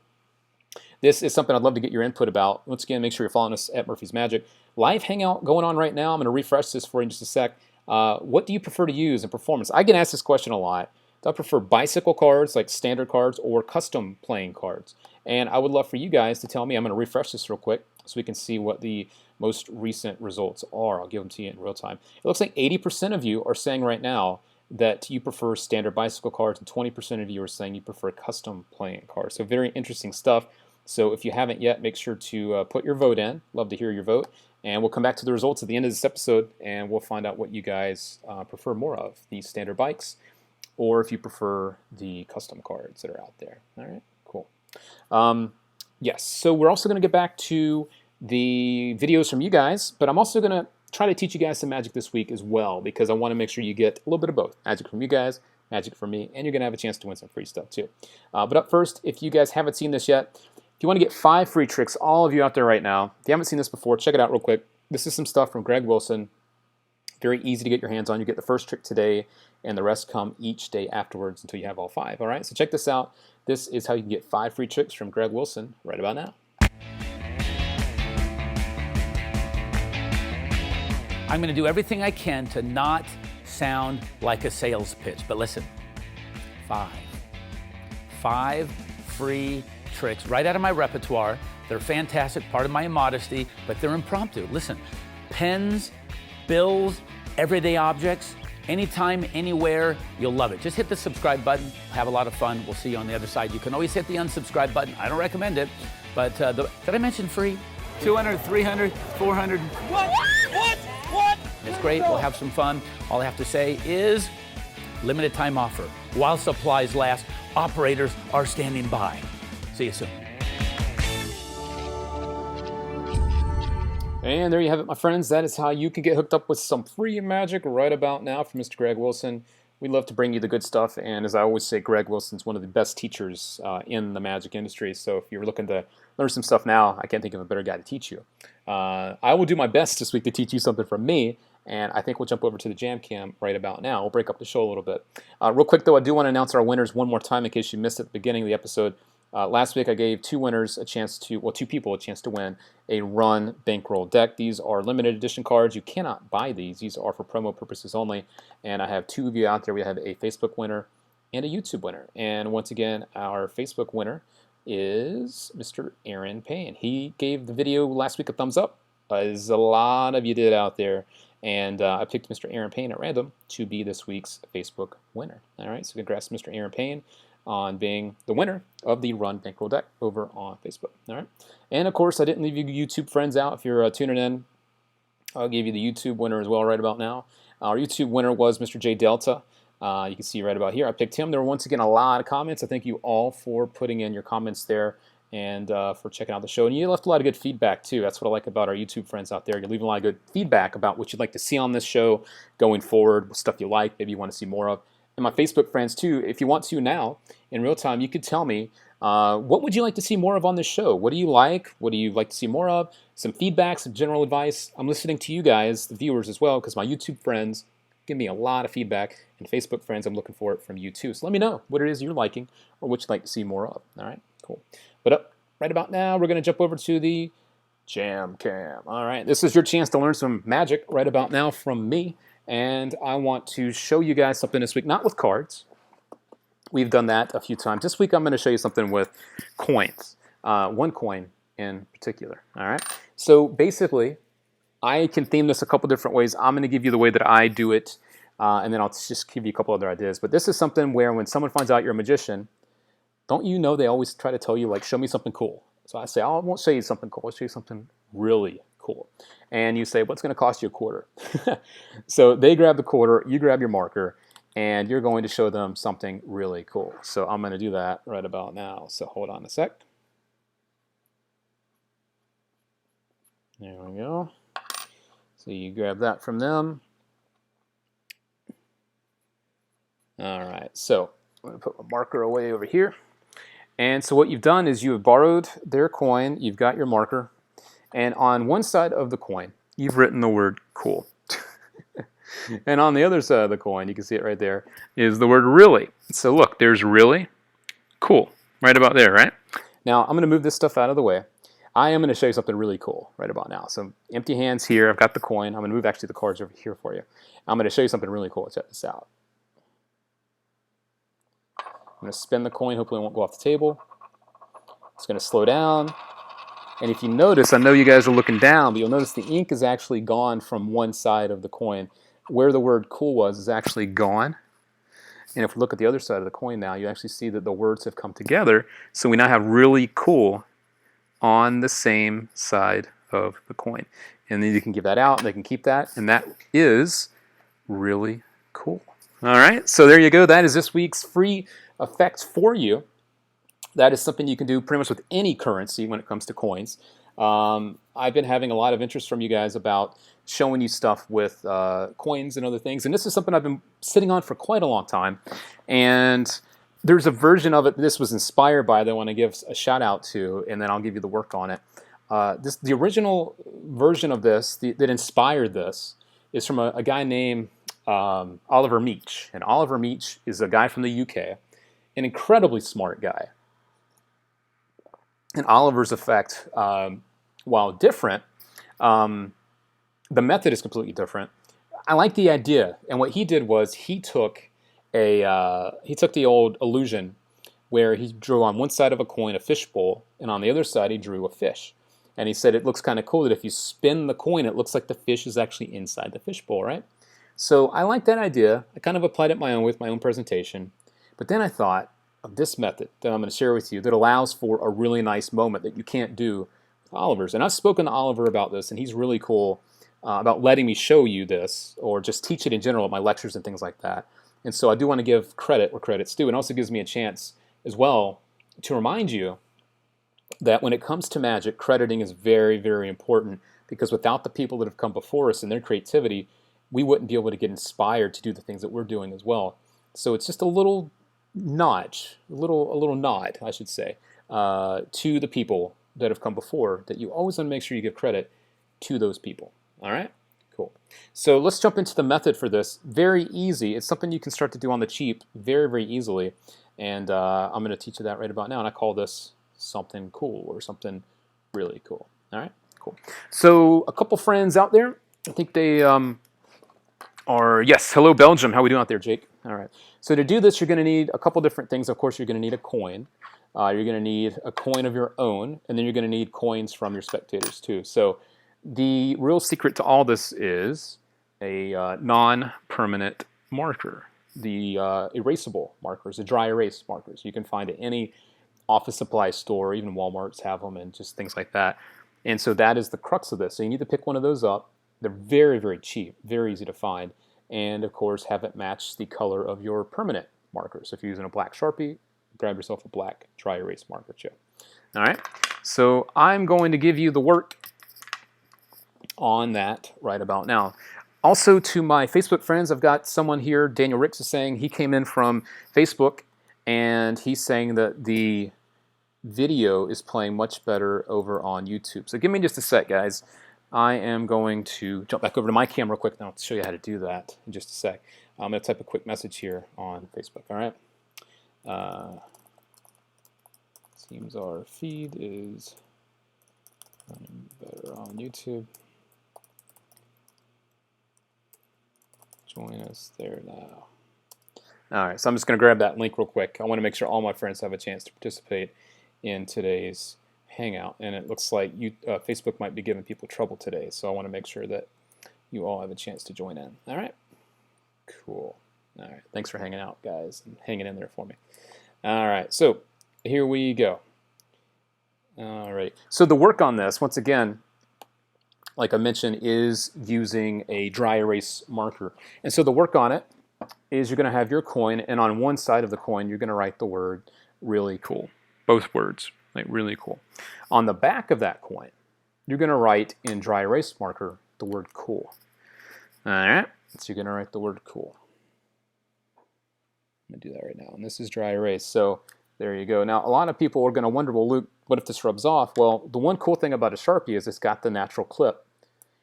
This is something I'd love to get your input about. Once again, make sure you're following us at Murphy's Magic. Live Hangout going on right now. I'm going to refresh this for you in just a sec. What do you prefer to use in performance? I get asked this question a lot. Do I prefer bicycle cards, like standard cards, or custom playing cards? And I would love for you guys to tell me. I'm going to refresh this real quick so we can see what the most recent results are. I'll give them to you in real time. It looks like 80% of you are saying right now that you prefer standard bicycle cards, and 20% of you are saying you prefer custom playing cards. So very interesting stuff. So if you haven't yet, make sure to put your vote in. Love to hear your vote. And we'll come back to the results at the end of this episode, and we'll find out what you guys prefer more of, the standard bikes, or if you prefer the custom cards that are out there. All right, cool. Yes, so we're also going to get back to the videos from you guys, but I'm also going to try to teach you guys some magic this week as well, because I want to make sure you get a little bit of both. Magic from you guys, magic from me, and you're going to have a chance to win some free stuff too. But up first, if you guys haven't seen this yet, if you want to get 5 free tricks, all of you out there right now, if you haven't seen this before, check it out real quick. This is some stuff from Greg Wilson. Very easy to get your hands on. You get the first trick today, and the rest come each day afterwards until you have all 5. All right, so check this out. This is how you can get 5 free tricks from Greg Wilson right about now. I'm going to do everything I can to not sound like a sales pitch, but listen, 5 free tricks right out of my repertoire. They're fantastic, part of my immodesty, but they're impromptu. Listen, pens, bills, everyday objects, anytime, anywhere, you'll love it. Just hit the subscribe button, have a lot of fun. We'll see you on the other side. You can always hit the unsubscribe button. I don't recommend it, but did I mention free? 200, 300, 400. What? It's great. We'll have some fun. All I have to say is limited time offer. While supplies last, operators are standing by. See you soon. And there you have it, my friends. That is how you can get hooked up with some free magic right about now from Mr. Greg Wilson. We love to bring you the good stuff, and as I always say, Greg Wilson's one of the best teachers in the magic industry. So if you're looking to learn some stuff now, I can't think of a better guy to teach you. I will do my best this week to teach you something from me, and I think we'll jump over to the Jam Cam right about now. We'll break up the show a little bit. Real quick, though, I do want to announce our winners one more time in case you missed it at the beginning of the episode. Last week I gave two people a chance to win a Run Bankroll deck. These are limited edition cards. You cannot buy these. These are for promo purposes only. And I have two of you out there. We have a Facebook winner and a YouTube winner. And once again, our Facebook winner is Mr. Aaron Payne. He gave the video last week a thumbs up, as a lot of you did out there. And I picked Mr. Aaron Payne at random to be this week's Facebook winner. All right, so congrats to Mr. Aaron Payne on being the winner of the Run Bankroll deck over on Facebook. All right, and of course, I didn't leave you YouTube friends out. If you're tuning in, I'll give you the YouTube winner as well right about now. Our YouTube winner was Mr. J Delta. You can see right about here. I picked him. There were once again a lot of comments. I thank you all for putting in your comments there and for checking out the show. And you left a lot of good feedback too. That's what I like about our YouTube friends out there. You're leaving a lot of good feedback about what you'd like to see on this show going forward, what stuff you like, maybe you want to see more of. And my Facebook friends too, if you want to now, in real time, you could tell me, what would you like to see more of on this show? What do you like? What do you like to see more of? Some feedback, some general advice. I'm listening to you guys, the viewers as well, because my YouTube friends give me a lot of feedback, and Facebook friends, I'm looking for it from you too. So let me know what it is you're liking or what you'd like to see more of. All right, cool. But right about now, we're going to jump over to the Jam Cam. All right, this is your chance to learn some magic right about now from me. And I want to show you guys something this week, not with cards. We've done that a few times. This week I'm going to show you something with coins, one coin in particular. All right. So basically, I can theme this a couple different ways. I'm going to give you the way that I do it, and then I'll just give you a couple other ideas. But this is something where when someone finds out you're a magician, don't you know they always try to tell you, like, show me something cool. So I say, I won't show you something cool. I'll show you something really cool. And you say, what's going to cost you $0.25? So they grab the quarter, you grab your marker, and you're going to show them something really cool. So I'm going to do that right about now. So hold on a sec. There we go. So you grab that from them. All right, so I'm going to put my marker away over here. And so what you've done is you have borrowed their coin, you've got your marker, and on one side of the coin, you've written the word cool. And on the other side of the coin, you can see it right there, is the word really. So look, there's really cool, right about there, right? Now, I'm going to move this stuff out of the way. I am going to show you something really cool right about now. So empty hands here, I've got the coin. I'm going to move actually the cards over here for you. I'm going to show you something really cool. Check this out. I'm going to spin the coin, hopefully it won't go off the table. It's going to slow down. And if you notice, I know you guys are looking down, but you'll notice the ink is actually gone from one side of the coin. Where the word cool was is actually gone. And if we look at the other side of the coin now, you actually see that the words have come together. So we now have really cool on the same side of the coin. And then you can give that out, and they can keep that, and that is really cool. All right, so there you go. That is this week's free effect for you. That is something you can do pretty much with any currency when it comes to coins. I've been having a lot of interest from you guys about showing you stuff with coins and other things, and this is something I've been sitting on for quite a long time. And there's a version of it this was inspired by that I want to give a shout out to, and then I'll give you the work on it. The original version of this that inspired this is from a guy named Oliver Meach. And Oliver Meach is a guy from the UK, an incredibly smart guy. And Oliver's effect, while different, the method is completely different. I like the idea, and what he did was he took the old illusion where he drew on one side of a coin a fishbowl, and on the other side he drew a fish. And he said it looks kind of cool that if you spin the coin, it looks like the fish is actually inside the fishbowl, right? So I like that idea. I kind of applied it with my own presentation. But then I thought of this method that I'm going to share with you that allows for a really nice moment that you can't do with Oliver's. And I've spoken to Oliver about this, and he's really cool about letting me show you this, or just teach it in general at my lectures and things like that. And so I do want to give credit where credit's due. It also gives me a chance as well to remind you that when it comes to magic, crediting is very, very important, because without the people that have come before us and their creativity, we wouldn't be able to get inspired to do the things that we're doing as well. So it's just a little nudge, a little nod, I should say, to the people that have come before, that you always want to make sure you give credit to those people. All right? Cool. So let's jump into the method for this. Very easy. It's something you can start to do on the cheap very, very easily. And I'm going to teach you that right about now. And I call this something cool, or something really cool. All right? Cool. So a couple friends out there, I think they are, yes, hello Belgium. How are we doing out there, Jake? All right. So to do this, you're going to need a couple different things. Of course, you're going to need a coin. You're going to need a coin of your own, and then you're going to need coins from your spectators too. So the real secret to all this is a non-permanent marker. The erasable markers, the dry erase markers. You can find at any office supply store, even Walmart's have them, and just things like that. And so that is the crux of this. So you need to pick one of those up. They're very, very cheap, very easy to find, and of course have it match the color of your permanent marker. So if you're using a black Sharpie, grab yourself a black dry erase marker chip. All right, so I'm going to give you the work on that right about now. Also, to my Facebook friends, I've got someone here, Daniel Ricks is saying he came in from Facebook, and he's saying that the video is playing much better over on YouTube. So give me just a sec, guys. I am going to jump back over to my camera real quick, and I'll show you how to do that in just a sec. I'm going to type a quick message here on Facebook, all right? Seems our feed is running better on YouTube. Join us there now. All right, so I'm just going to grab that link real quick. I want to make sure all my friends have a chance to participate in today's Hangout, and it looks like Facebook might be giving people trouble today, so I want to make sure that you all have a chance to join in. All right? Cool. All right, thanks for hanging out, guys, and hanging in there for me. All right, so here we go. All right, so the work on this, once again, like I mentioned, is using a dry erase marker. And so the work on it is you're going to have your coin, and on one side of the coin, you're going to write the word really cool. Both words, like really cool. On the back of that coin, you're going to write in dry erase marker the word cool. All right, so you're going to write the word cool. I'm going to do that right now, and this is dry erase. So there you go. Now, a lot of people are going to wonder, well, Luke, what if this rubs off? Well, the one cool thing about a Sharpie is it's got the natural clip.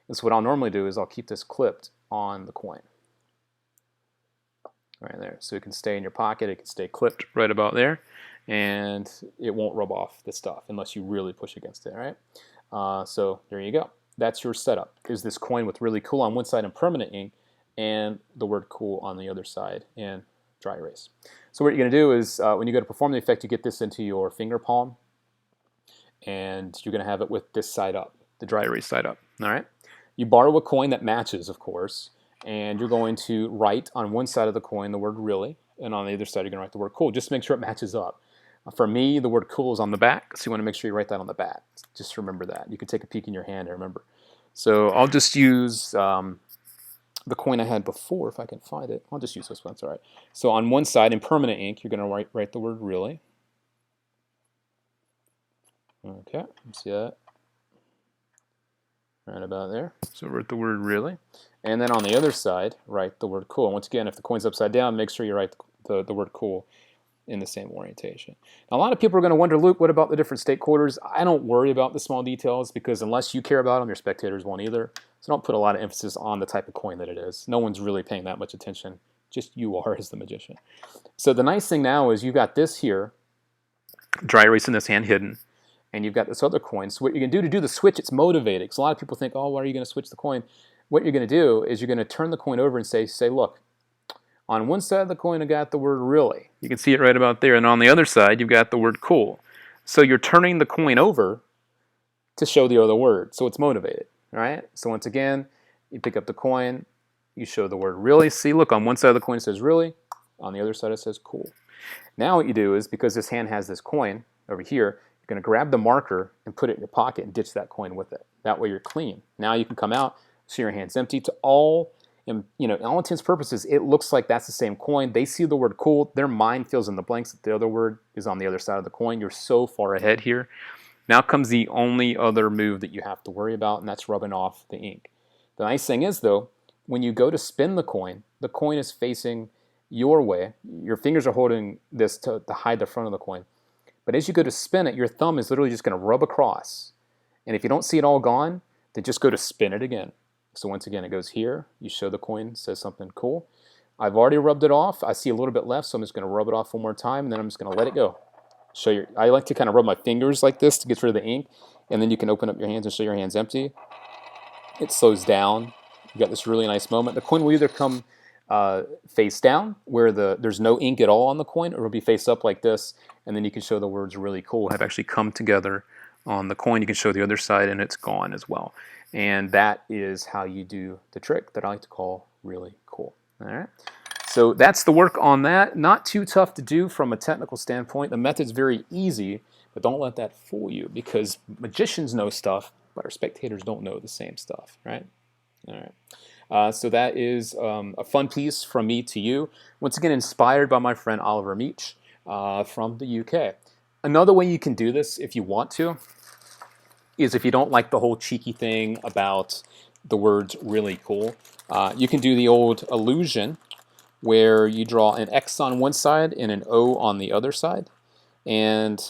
And so what I'll normally do is I'll keep this clipped on the coin. Right there. So it can stay in your pocket. It can stay clipped right about there. And it won't rub off the stuff unless you really push against it, right? So there you go. That's your setup. Is this coin with really cool on one side and permanent ink, and the word cool on the other side and dry erase. So what you're going to do is when you go to perform the effect, you get this into your finger palm, and you're going to have it with this side up, the dry erase side up. All right. You borrow a coin that matches, of course, and you're going to write on one side of the coin the word really, and on the other side you're going to write the word cool. Just make sure it matches up. For me, the word cool is on the back, so you want to make sure you write that on the back. Just remember that. You can take a peek in your hand and remember. So I'll just use the coin I had before, if I can find it. I'll just use this one, it's all right. So on one side, in permanent ink, you're going to write the word really. Okay, see that? Right about there. So write the word really. And then on the other side, write the word cool. And once again, if the coin's upside down, make sure you write the word cool in the same orientation. Now, a lot of people are going to wonder, Luke, what about the different stake quarters? I don't worry about the small details, because unless you care about them, your spectators won't either. So don't put a lot of emphasis on the type of coin that it is. No one's really paying that much attention. Just you are as the magician. So the nice thing now is you've got this here, dry erase in this hand hidden, and you've got this other coin. So what you're going to do the switch, it's motivated. Because a lot of people think, oh, why are you going to switch the coin? What you're going to do is you're going to turn the coin over and say, look, on one side of the coin, I got the word really. You can see it right about there. And on the other side, you've got the word cool. So you're turning the coin over to show the other word. So it's motivated, right? So once again, you pick up the coin, you show the word really. See, look, on one side of the coin it says really. On the other side it says cool. Now what you do is, because this hand has this coin over here, you're going to grab the marker and put it in your pocket and ditch that coin with it. That way you're clean. Now you can come out, show your hands empty. To all, all intents and purposes, it looks like that's the same coin. They see the word cool. Their mind fills in the blanks that the other word is on the other side of the coin. You're so far ahead here. Now comes the only other move that you have to worry about, and that's rubbing off the ink. The nice thing is, though, when you go to spin the coin is facing your way. Your fingers are holding this to hide the front of the coin. But as you go to spin it, your thumb is literally just going to rub across. And if you don't see it all gone, then just go to spin it again. So once again, it goes here. You show the coin, says something cool. I've already rubbed it off. I see a little bit left, so I'm just going to rub it off one more time, and then I'm just going to let it go. I like to kind of rub my fingers like this to get rid of the ink, and then you can open up your hands and show your hands empty. It slows down. You got this really nice moment. The coin will either come face down, where there's no ink at all on the coin, or it'll be face up like this, and then you can show the words really cool have actually come together on the coin. You can show the other side, and it's gone as well. And that is how you do the trick that I like to call really cool. All right. So that's the work on that. Not too tough to do from a technical standpoint. The method's very easy, but don't let that fool you, because magicians know stuff, but our spectators don't know the same stuff, right? All right. So that is a fun piece from me to you. Once again, inspired by my friend Oliver Meach from the UK. Another way you can do this, if you want to, is if you don't like the whole cheeky thing about the words really cool, you can do the old illusion where you draw an X on one side and an O on the other side. And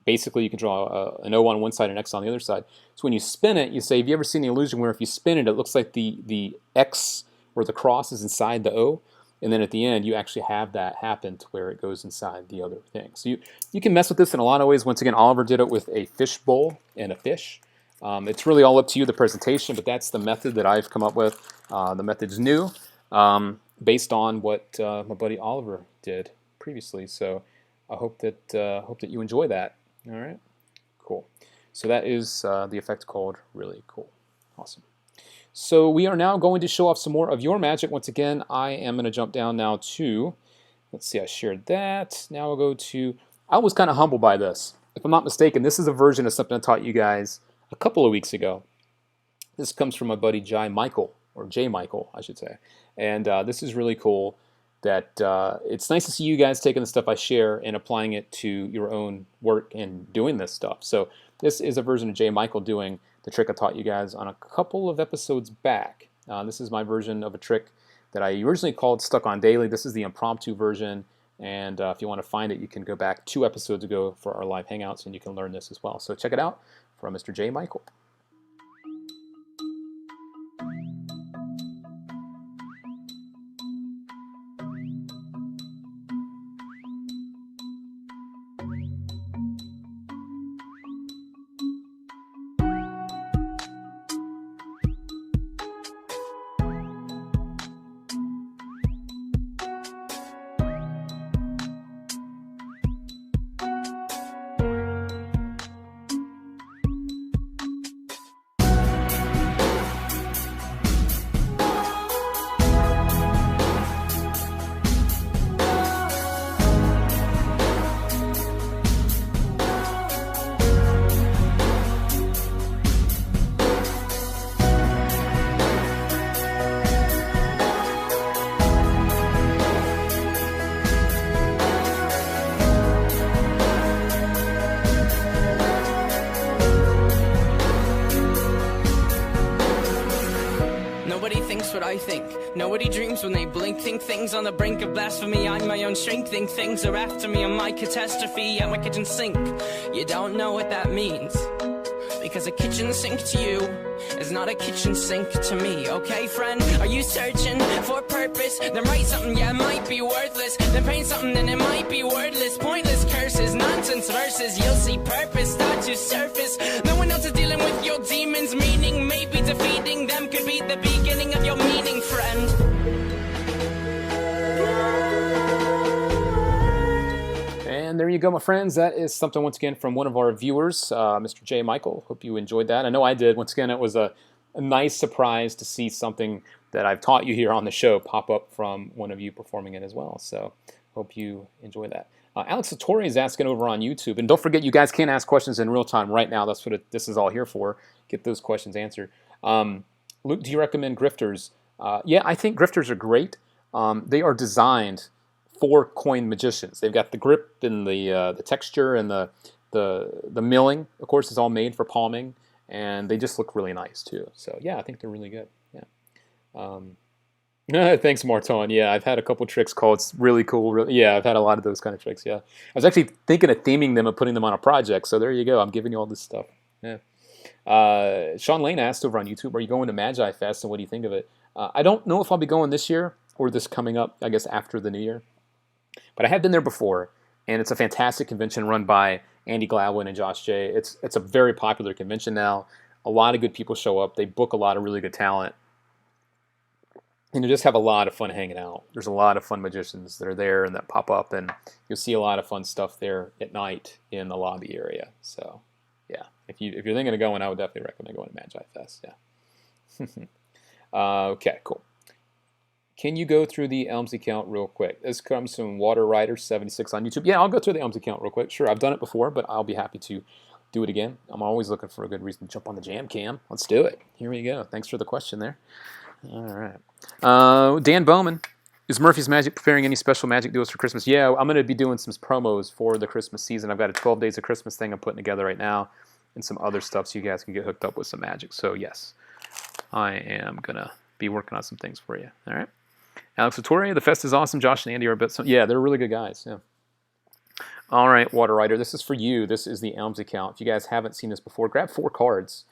basically you can draw an O on one side and an X on the other side. So when you spin it, you say, have you ever seen the illusion where if you spin it, it looks like the X or the cross is inside the O? And then at the end, you actually have that happen to where it goes inside the other thing. So you can mess with this in a lot of ways. Once again, Oliver did it with a fish bowl and a fish. It's really all up to you, the presentation, but that's the method that I've come up with. The method's new, based on what my buddy Oliver did previously. So I hope that you enjoy that. All right, cool. So that is the effect called really cool. Awesome. So we are now going to show off some more of your magic. Once again, I am going to jump down now to, let's see, I shared that. Now I'll go to, I was kind of humbled by this. If I'm not mistaken, this is a version of something I taught you guys a couple of weeks ago. This comes from my buddy J. Michael, I should say. And this is really cool that it's nice to see you guys taking the stuff I share and applying it to your own work and doing this stuff. So this is a version of J. Michael doing the trick I taught you guys on a couple of episodes back. This is my version of a trick that I originally called Stuck on Daily. This is the impromptu version, and if you want to find it, you can go back 2 episodes ago for our live hangouts, and you can learn this as well. So check it out from Mr. J. Michael. Nobody thinks what I think. Nobody dreams when they blink. Think things on the brink of blasphemy. I'm my own shrink. Think things are after me. I'm my catastrophe at my kitchen sink. You don't know what that means, because a kitchen sink to you is not a kitchen sink to me. Okay, friend? Are you searching for purpose? Then write something, yeah, it might be worthless. Then paint something, then it might be wordless. Pointless curses, nonsense verses. You'll see purpose start to surface. No one else is dealing with your demons. Meaning maybe defeating them could be the beginning of your meaning, friend. And there you go, my friends. That is something, once again, from one of our viewers, Mr. J. Michael. Hope you enjoyed that. I know I did. Once again, it was a nice surprise to see something that I've taught you here on the show pop up from one of you performing it as well. So hope you enjoy that. Alex Satori is asking over on YouTube. And don't forget, you guys can ask questions in real time right now. That's what this is all here for. Get those questions answered. Luke, do you recommend grifters? Yeah, I think grifters are great. They are designed for coin magicians. They've got the grip and the texture and the milling. Of course, is all made for palming, and they just look really nice too. So yeah, I think they're really good. Yeah. Thanks, Marton. Yeah, I've had a couple tricks called really cool. Yeah, I've had a lot of those kind of tricks. Yeah, I was actually thinking of theming them and putting them on a project. So there you go. I'm giving you all this stuff. Yeah. Sean Lane asked over on YouTube, "Are you going to Magi Fest, and what do you think of it?" I don't know if I'll be going this year or this coming up. I guess after the new year. But I have been there before, and it's a fantastic convention run by Andy Gladwin and Josh J. It's a very popular convention now. A lot of good people show up. They book a lot of really good talent. And you just have a lot of fun hanging out. There's a lot of fun magicians that are there and that pop up, and you'll see a lot of fun stuff there at night in the lobby area. So, yeah, if you're thinking of going, I would definitely recommend going to Magi Fest. Yeah. Okay, cool. Can you go through the Elms account real quick? This comes from Water Rider 76 on YouTube. Yeah, I'll go through the Elms account real quick. Sure, I've done it before, but I'll be happy to do it again. I'm always looking for a good reason to jump on the jam cam. Let's do it. Here we go. Thanks for the question there. All right. Dan Bowman, is Murphy's Magic preparing any special magic duels for Christmas? Yeah, I'm going to be doing some promos for the Christmas season. I've got a 12 Days of Christmas thing I'm putting together right now and some other stuff so you guys can get hooked up with some magic. So, yes, I am going to be working on some things for you. All right. Alex Vittoria, the fest is awesome. Josh and Andy are a bit... Yeah, they're really good guys. Yeah. All right, Water Rider, this is for you. This is the Elms account. If you guys haven't seen this before, grab 4 cards,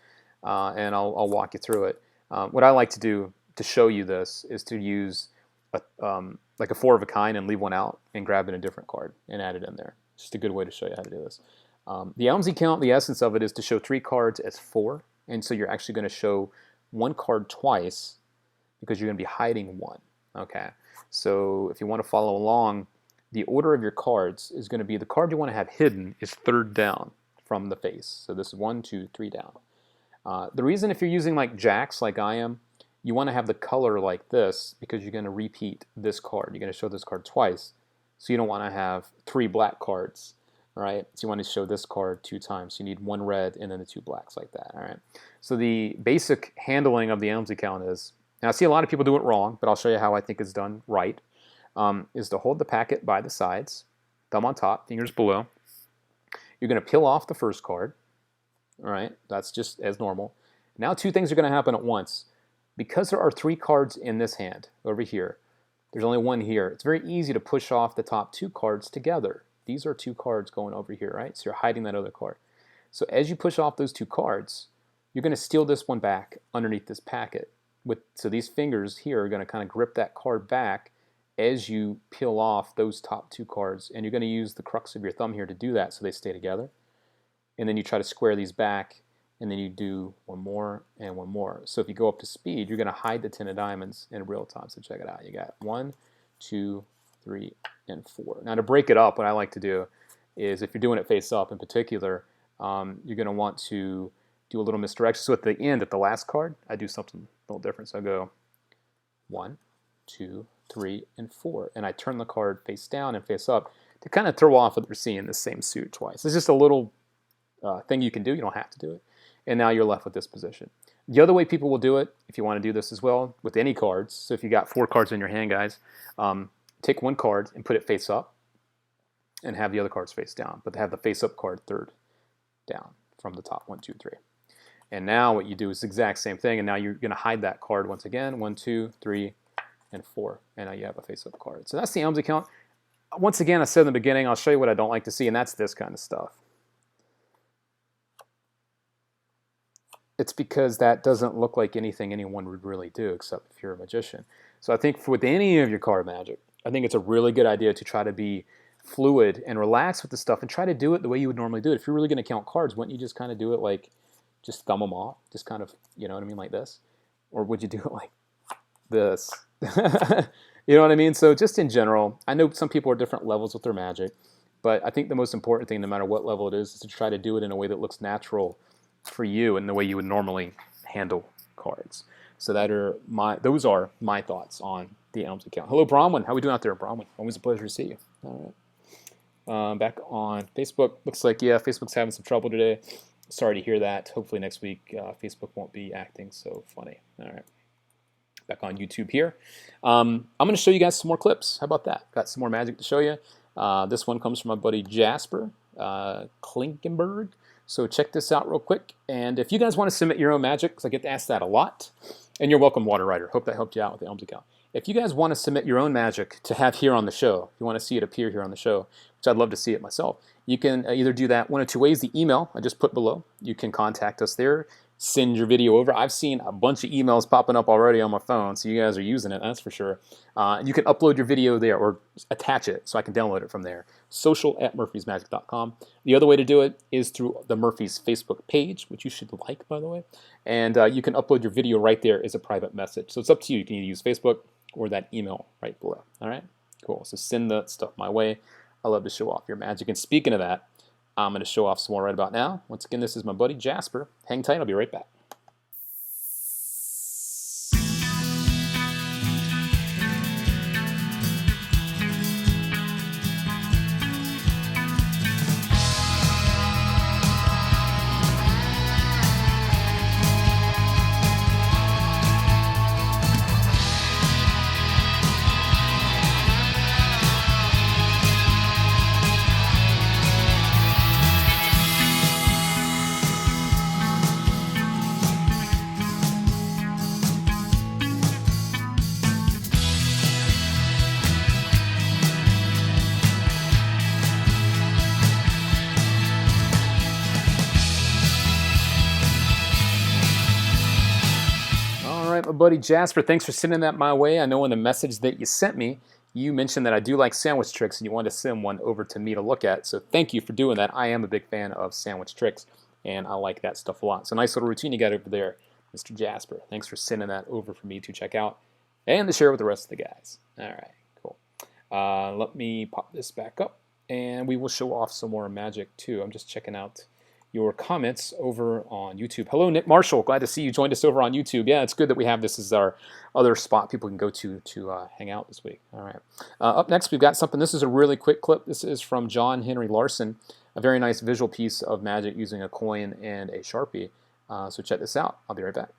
and I'll walk you through it. What I like to do to show you this is to use like a 4 of a kind and leave one out and grab in a different card and add it in there. It's just a good way to show you how to do this. The Elms account, the essence of it is to show 3 cards as 4, and so you're actually going to show 1 card twice because you're going to be hiding 1. Okay, so if you want to follow along, the order of your cards is going to be the card you want to have hidden is 3rd down from the face. So this is 1, 2, 3 down. The reason if you're using like jacks like I am, you want to have the color like this because you're going to repeat this card. You're going to show this card twice. So you don't want to have 3 black cards, all right? So you want to show this card 2 times. You need 1 red and then the 2 blacks like that, all right? So the basic handling of the Elms account is, now I see a lot of people do it wrong, but I'll show you how I think it's done right, is to hold the packet by the sides, thumb on top, fingers below. You're going to peel off the first card. All right, that's just as normal. Now 2 things are going to happen at once. Because there are 3 cards in this hand over here, there's only 1 here. It's very easy to push off the top 2 cards together. These are 2 cards going over here, right? So you're hiding that other card. So as you push off those 2 cards, you're going to steal this one back underneath this packet. So these fingers here are going to kind of grip that card back as you peel off those top 2 cards, and you're going to use the crux of your thumb here to do that so they stay together. And then you try to square these back, and then you do 1 more and 1 more. So if you go up to speed, you're going to hide the 10 of diamonds in real time. So check it out. You got 1, 2, 3, and 4. Now to break it up, what I like to do is if you're doing it face up in particular, you're going to want to do a little misdirection. So at the end, at the last card, I do something a little different. So I go 1, 2, 3, and 4. And I turn the card face down and face up to kind of throw off that they're seeing the same suit twice. It's just a little thing you can do. You don't have to do it. And now you're left with this position. The other way people will do it, if you want to do this as well, with any cards, so if you got 4 cards in your hand, guys, take 1 card and put it face up and have the other cards face down, but have the face up card 3rd down from the top, 1, 2, 3. And now what you do is the exact same thing, and now you're going to hide that card once again, 1, 2, 3, and 4, and now you have a face up card. So that's the Elms account. Once again, I said in the beginning, I'll show you what I don't like to see, and that's this kind of stuff. It's because that doesn't look like anything anyone would really do except if you're a magician. So I think with any of your card magic, I think it's a really good idea to try to be fluid and relax with the stuff and try to do it the way you would normally do it. If you're really going to count cards, wouldn't you just kind of do it like, just thumb them off? Just kind of, you know what I mean, like this? Or would you do it like this? You know what I mean? So just in general, I know some people are different levels with their magic, but I think the most important thing, no matter what level it is to try to do it in a way that looks natural for you and the way you would normally handle cards. So those are my thoughts on the Elms account. Hello, Bronwyn. How are we doing out there, Bronwyn? Always a pleasure to see you. All right. Back on Facebook. Looks like, yeah, Facebook's having some trouble today. Sorry to hear that. Hopefully next week Facebook won't be acting so funny. All right. Back on YouTube here. I'm going to show you guys some more clips. How about that? Got some more magic to show you. This one comes from my buddy Jasper Klinkenberg. So check this out real quick. And if you guys want to submit your own magic, because I get asked that a lot, and you're welcome, Water Rider. Hope that helped you out with the Elms account. If you guys want to submit your own magic to have here on the show, if you want to see it appear here on the show, which I'd love to see it myself, you can either do that one of two ways. The email I just put below, you can contact us there, send your video over. I've seen a bunch of emails popping up already on my phone, so you guys are using it, that's for sure. You can upload your video there or attach it so I can download it from there. social@murphysmagic.com. The other way to do it is through the Murphy's Facebook page, which you should like, by the way. And you can upload your video right there as a private message. So it's up to you. You can either use Facebook or that email right below. All right? Cool. So send that stuff my way. I love to show off your magic. And speaking of that, I'm going to show off some more right about now. Once again, this is my buddy Jasper. Hang tight. I'll be right back. My buddy Jasper, thanks for sending that my way. I know in the message that you sent me, you mentioned that I do like sandwich tricks and you wanted to send one over to me to look at. So thank you for doing that. I am a big fan of sandwich tricks and I like that stuff a lot. It's a nice little routine you got over there, Mr. Jasper. Thanks for sending that over for me to check out and to share with the rest of the guys. All right, cool. Let me pop this back up and we will show off some more magic too. I'm just checking out your comments over on YouTube. Hello, Nick Marshall. Glad to see you joined us over on YouTube. Yeah, it's good that we have this as our other spot people can go to hang out this week. All right. Up next, we've got something. This is a really quick clip. This is from John Henry Larson, a very nice visual piece of magic using a coin and a Sharpie. So check this out. I'll be right back.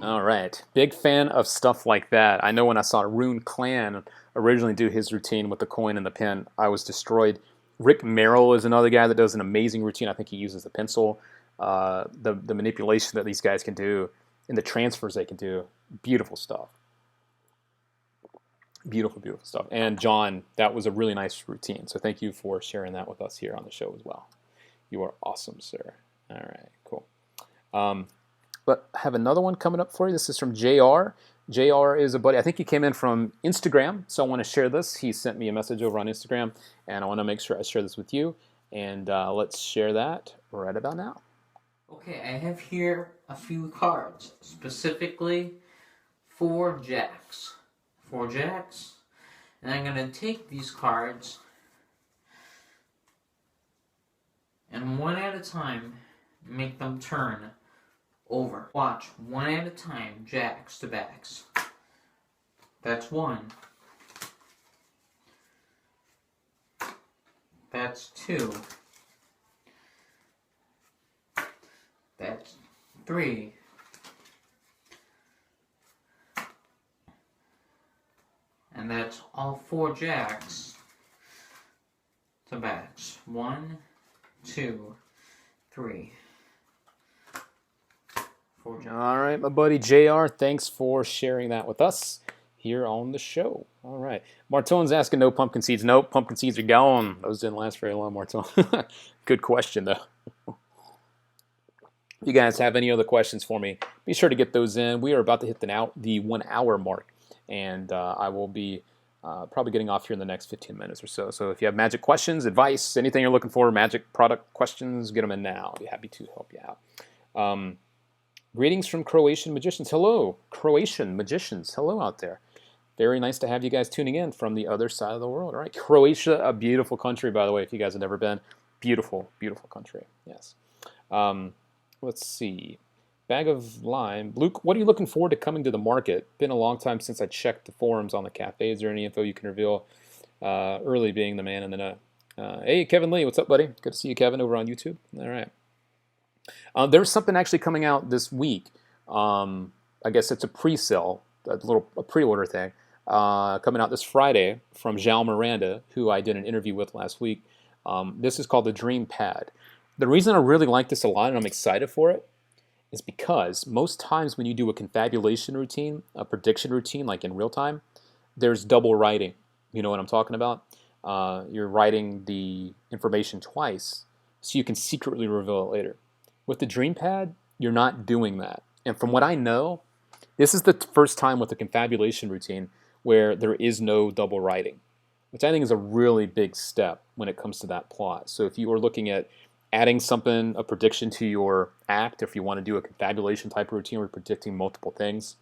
All right, big fan of stuff like that. I know when I saw Rune Clan originally do his routine with the coin and the pen, I was destroyed. Rick Merrill is another guy that does an amazing routine. I think he uses the pencil. The manipulation that these guys can do and the transfers they can do, beautiful stuff. Beautiful, beautiful stuff. And John, that was a really nice routine. So thank you for sharing that with us here on the show as well. You are awesome, sir. All right, cool. But I have another one coming up for you. This is from JR. JR is a buddy. I think he came in from Instagram, so I want to share this. He sent me a message over on Instagram, and I want to make sure I share this with you. And let's share that right about now. Okay, I have here a few cards, specifically 4 jacks. 4 jacks. And I'm going to take these cards and one at a time make them turn over. Watch, one at a time, jacks to backs. That's 1. That's 2. That's 3. And that's all 4 jacks to backs. 1, 2, 3. All right, my buddy JR, thanks for sharing that with us here on the show. All right. Martone's asking no pumpkin seeds. Nope, pumpkin seeds are gone. Those didn't last very long, Martone. Good question, though. If you guys have any other questions for me, be sure to get those in. We are about to hit the 1 hour mark, and I will be probably getting off here in the next 15 minutes or so. So if you have magic questions, advice, anything you're looking for, magic product questions, get them in now. I'll be happy to help you out. Greetings from Croatian magicians. Hello, Croatian magicians. Hello out there. Very nice to have you guys tuning in from the other side of the world. All right, Croatia, a beautiful country, by the way, if you guys have never been. Beautiful, beautiful country, yes. let's see. Bag of lime. Luke, what are you looking forward to coming to the market? Been a long time since I checked the forums on the cafe. Is there any info you can reveal? Early being the man in the know. Hey, Kevin Lee, what's up, buddy? Good to see you, Kevin, over on YouTube. All right. There's something actually coming out this week. I guess it's a pre-sale, a pre-order thing, coming out this Friday from Jal Miranda, who I did an interview with last week. This is called the Dream Pad. The reason I really like this a lot and I'm excited for it is because most times when you do a confabulation routine, a prediction routine, like in real time, there's double writing. You know what I'm talking about? You're writing the information twice so you can secretly reveal it later. With the Dream Pad, you're not doing that. And from what I know, this is the first time with the confabulation routine where there is no double writing, which I think is a really big step when it comes to that plot. So if you are looking at adding something, a prediction to your act, if you want to do a confabulation type of routine where you're predicting multiple things,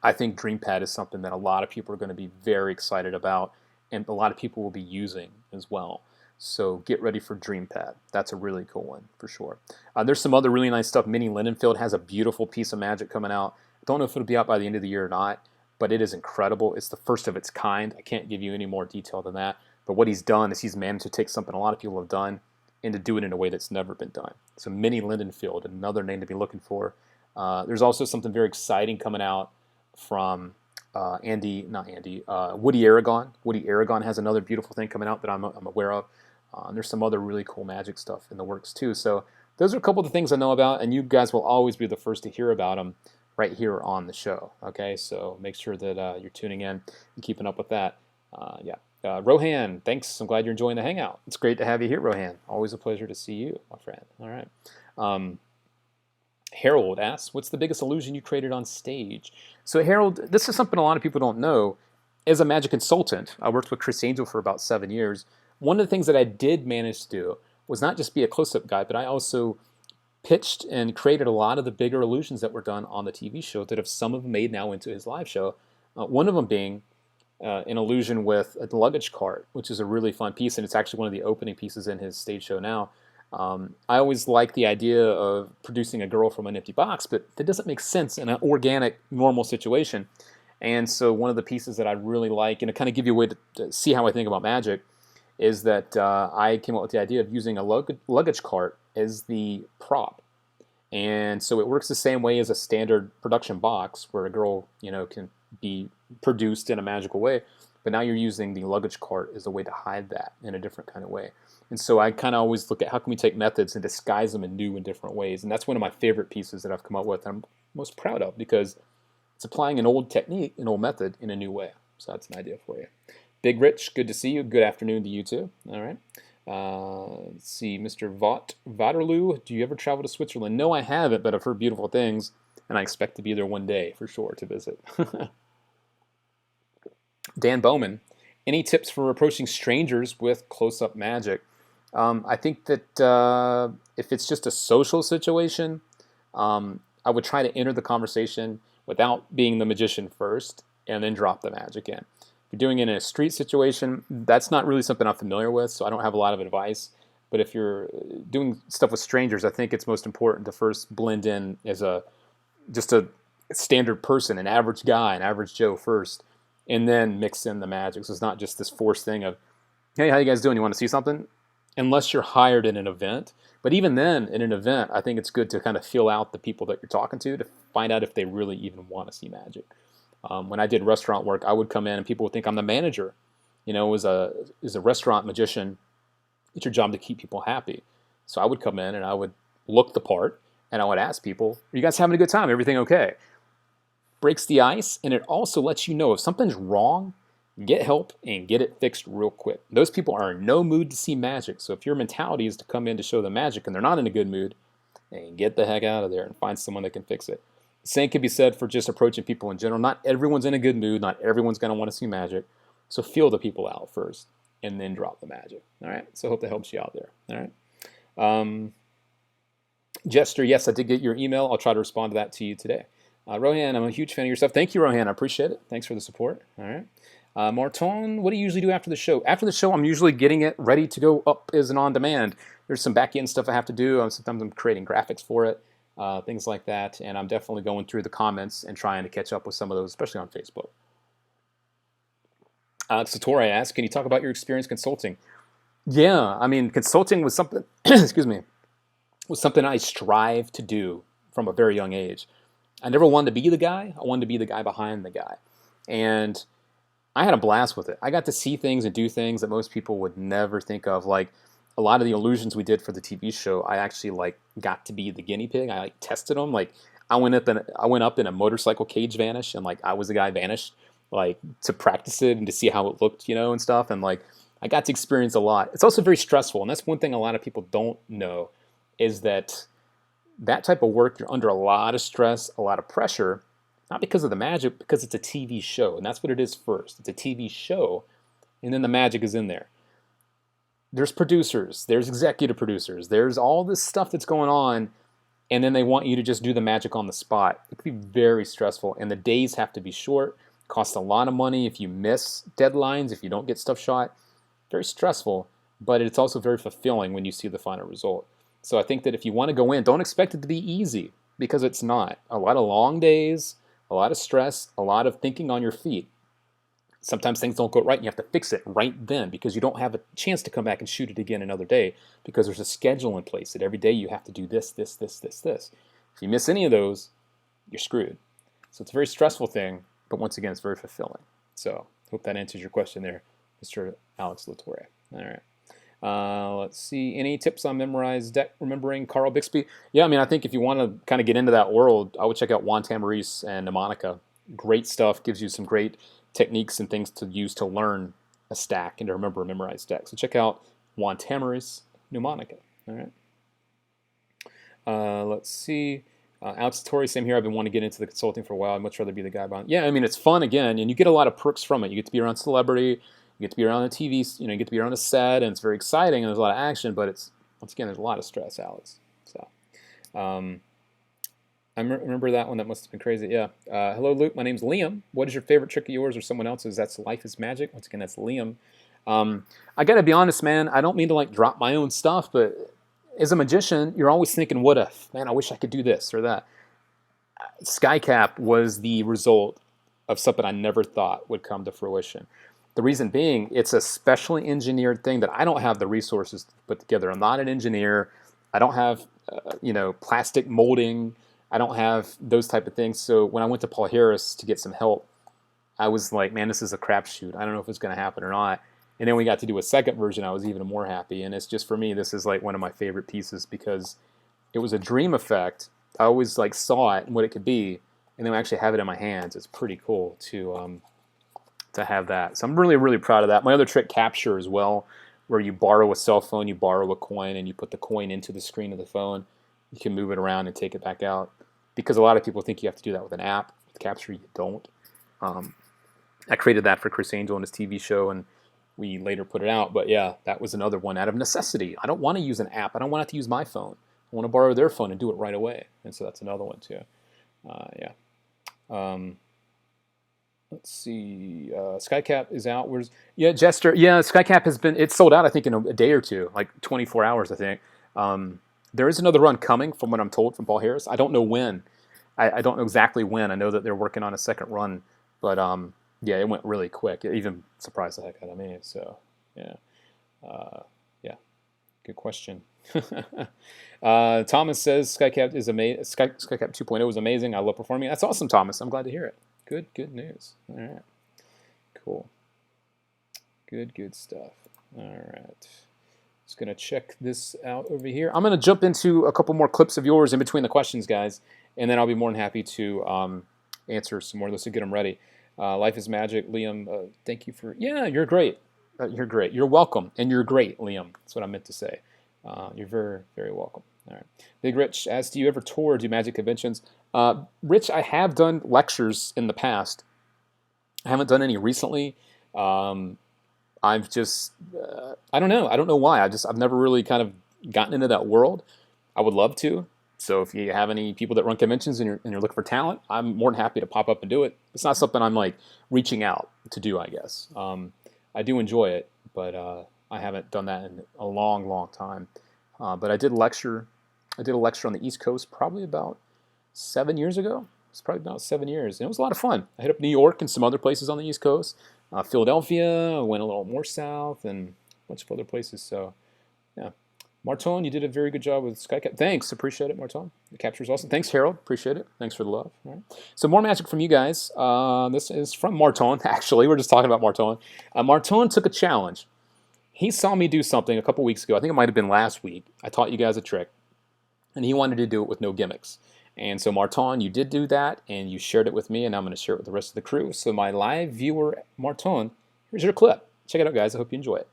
I think Dream Pad is something that a lot of people are going to be very excited about and a lot of people will be using as well. So get ready for Dream Pad. That's a really cool one for sure. There's some other really nice stuff. Minnie Lindenfield has a beautiful piece of magic coming out. Don't know if it'll be out by the end of the year or not, but it is incredible. It's the first of its kind. I can't give you any more detail than that. But what he's done is he's managed to take something a lot of people have done and to do it in a way that's never been done. So Minnie Lindenfield, another name to be looking for. There's also something very exciting coming out from Woody Aragon. Woody Aragon has another beautiful thing coming out that I'm aware of. There's some other really cool magic stuff in the works too. So those are a couple of the things I know about, and you guys will always be the first to hear about them right here on the show. Okay, so make sure that you're tuning in and keeping up with that. Rohan, thanks. I'm glad you're enjoying the Hangout. It's great to have you here, Rohan. Always a pleasure to see you, my friend. All right. Harold asks, what's the biggest illusion you created on stage? So Harold, this is something a lot of people don't know. As a magic consultant, I worked with Chris Angel for about 7 years. One of the things that I did manage to do was not just be a close-up guy, but I also pitched and created a lot of the bigger illusions that were done on the TV show that have some of them made now into his live show. One of them being an illusion with a luggage cart, which is a really fun piece, and it's actually one of the opening pieces in his stage show now. I always like the idea of producing a girl from an empty box, but that doesn't make sense in an organic, normal situation. And so one of the pieces that I really like, and to kind of give you a way to see how I think about magic, is that I came up with the idea of using a luggage cart as the prop. And so it works the same way as a standard production box where a girl, can be produced in a magical way. But now you're using the luggage cart as a way to hide that in a different kind of way. And so I kind of always look at how can we take methods and disguise them in new and different ways. And that's one of my favorite pieces that I've come up with and I'm most proud of because it's applying an old technique, an old method in a new way. So that's an idea for you. Big Rich, good to see you. Good afternoon to you too. All right. Let's see, Mr. Vaterloo, do you ever travel to Switzerland? No, I haven't, but I've heard beautiful things, and I expect to be there one day for sure to visit. Dan Bowman, any tips for approaching strangers with close-up magic? I think that if it's just a social situation, I would try to enter the conversation without being the magician first, and then drop the magic in. If you're doing it in a street situation, that's not really something I'm familiar with, so I don't have a lot of advice. But if you're doing stuff with strangers, I think it's most important to first blend in as just a standard person, an average guy, an average Joe first, and then mix in the magic. So it's not just this forced thing of, hey, how you guys doing? You want to see something? Unless you're hired in an event. But even then, in an event, I think it's good to kind of feel out the people that you're talking to find out if they really even want to see magic. When I did restaurant work, I would come in and people would think I'm the manager. As a restaurant magician, it's your job to keep people happy. So I would come in and I would look the part and I would ask people, are you guys having a good time? Everything okay? Breaks the ice, and it also lets you know if something's wrong, get help and get it fixed real quick. Those people are in no mood to see magic. So if your mentality is to come in to show them magic and they're not in a good mood, then get the heck out of there and find someone that can fix it. Same can be said for just approaching people in general. Not everyone's in a good mood. Not everyone's going to want to see magic. So feel the people out first and then drop the magic. All right. So I hope that helps you out there. All right. Jester, yes, I did get your email. I'll try to respond to that to you today. Rohan, I'm a huge fan of your stuff. Thank you, Rohan. I appreciate it. Thanks for the support. All right. Martin, what do you usually do after the show? After the show, I'm usually getting it ready to go up as an on-demand. There's some back-end stuff I have to do. Sometimes I'm creating graphics for it, things like that. And I'm definitely going through the comments and trying to catch up with some of those, especially on Facebook. Alex Satori asks, can you talk about your experience consulting? Yeah, I mean, consulting was something, excuse me, was something I strive to do from a very young age. I never wanted to be the guy. I wanted to be the guy behind the guy. And I had a blast with it. I got to see things and do things that most people would never think of. Like a lot of the illusions we did for the TV show, I actually like got to be the guinea pig. I like tested them. Like I went up in a motorcycle cage vanish, and like I was the guy vanished, like to practice it and to see how it looked, and stuff. And like I got to experience a lot. It's also very stressful, and that's one thing a lot of people don't know is that type of work, you're under a lot of stress, a lot of pressure, not because of the magic, because it's a TV show, and that's what it is first. It's a TV show, and then the magic is in there. There's producers, there's executive producers, there's all this stuff that's going on, and then they want you to just do the magic on the spot. It can be very stressful, and the days have to be short, cost a lot of money if you miss deadlines, if you don't get stuff shot. Very stressful, but it's also very fulfilling when you see the final result. So I think that if you want to go in, don't expect it to be easy, because it's not. A lot of long days, a lot of stress, a lot of thinking on your feet. Sometimes things don't go right and you have to fix it right then because you don't have a chance to come back and shoot it again another day because there's a schedule in place that every day you have to do this, this, this, this, this. If you miss any of those, you're screwed. So it's a very stressful thing, but once again, it's very fulfilling. So hope that answers your question there, Mr. Alex Latore. All right. Let's see. Any tips on memorized deck remembering Carl Bixby? Yeah, I mean, I think if you want to kind of get into that world, I would check out Juan Tamariz and Mnemonica. Great stuff. Gives you some great techniques and things to use to learn a stack and to remember a memorized deck. So check out Juan Tamariz, Mnemonica. All right. Let's see. Alex Tori, same here. I've been wanting to get into the consulting for a while. I'd much rather be the guy behind. Yeah, I mean, it's fun again, and you get a lot of perks from it. You get to be around celebrity. You get to be around the TV, you get to be around a set, and it's very exciting, and there's a lot of action, but it's, once again, there's a lot of stress, Alex. So, I remember that one. That must have been crazy. Yeah. Hello, Luke. My name's Liam. What is your favorite trick of yours or someone else's? That's Life is Magic. Once again, that's Liam. I got to be honest, man. I don't mean to, like, drop my own stuff, but as a magician, you're always thinking, what if? Man, I wish I could do this or that. Skycap was the result of something I never thought would come to fruition. The reason being, it's a specially engineered thing that I don't have the resources to put together. I'm not an engineer. I don't have, plastic molding. I don't have those type of things. So when I went to Paul Harris to get some help, I was like, man, this is a crapshoot. I don't know if it's going to happen or not. And then we got to do a second version. I was even more happy. And it's just, for me, this is like one of my favorite pieces because it was a dream effect. I always like saw it and what it could be. And then I actually have it in my hands. It's pretty cool to have that. So I'm really, really proud of that. My other trick, Capture, as well, where you borrow a cell phone, you borrow a coin, and you put the coin into the screen of the phone. You can move it around and take it back out. Because a lot of people think you have to do that with an app. With Capture, you don't. I created that for Chris Angel and his TV show, and we later put it out. But yeah, that was another one out of necessity. I don't want to use an app. I don't want to have to use my phone. I want to borrow their phone and do it right away. And so that's another one too. Yeah. Let's see. Skycap is out. Jester? Yeah, Skycap has been. It's sold out. I think in a day or two, like 24 hours. I think. There is another run coming, from what I'm told from Paul Harris. I don't know when. I don't know exactly when. I know that they're working on a second run, but yeah, it went really quick. It even surprised the heck out of me. So yeah, yeah, good question. Thomas says Skycap is amazing. Skycap 2.0 is amazing. I love performing. That's awesome, Thomas. I'm glad to hear it. Good news. All right, cool. Good stuff. All right. Just going to check this out over here. I'm going to jump into a couple more clips of yours in between the questions, guys, and then I'll be more than happy to answer some more of those to get them ready. Life is Magic, Liam, thank you for... Yeah, you're great. You're great. You're welcome, and you're great, Liam. That's what I meant to say. You're very, very welcome. All right. Big Rich, as do you ever tour or do magic conventions? Rich, I have done lectures in the past. I haven't done any recently. I've just, I don't know. I don't know why. I've never really kind of gotten into that world. I would love to. So if you have any people that run conventions and you're looking for talent, I'm more than happy to pop up and do it. It's not something I'm like reaching out to do, I guess. I do enjoy it, but I haven't done that in a long, long time. But I did a lecture on the East Coast probably about 7 years ago. It's probably about 7 years, and it was a lot of fun. I hit up New York and some other places on the East Coast. Philadelphia, I went a little more south, and a bunch of other places. So, yeah. Marton, you did a very good job with SkyCap. Thanks, appreciate it, Marton. The capture is awesome. Thanks, Harold, appreciate it. Thanks for the love. All right. So more magic from you guys. This is from Marton, actually. We're just talking about Marton. Marton took a challenge. He saw me do something a couple weeks ago. I think it might have been last week. I taught you guys a trick, and he wanted to do it with no gimmicks. And so, Marton, you did do that, and you shared it with me, and I'm going to share it with the rest of the crew. So my live viewer, Marton, here's your clip. Check it out, guys. I hope you enjoy it.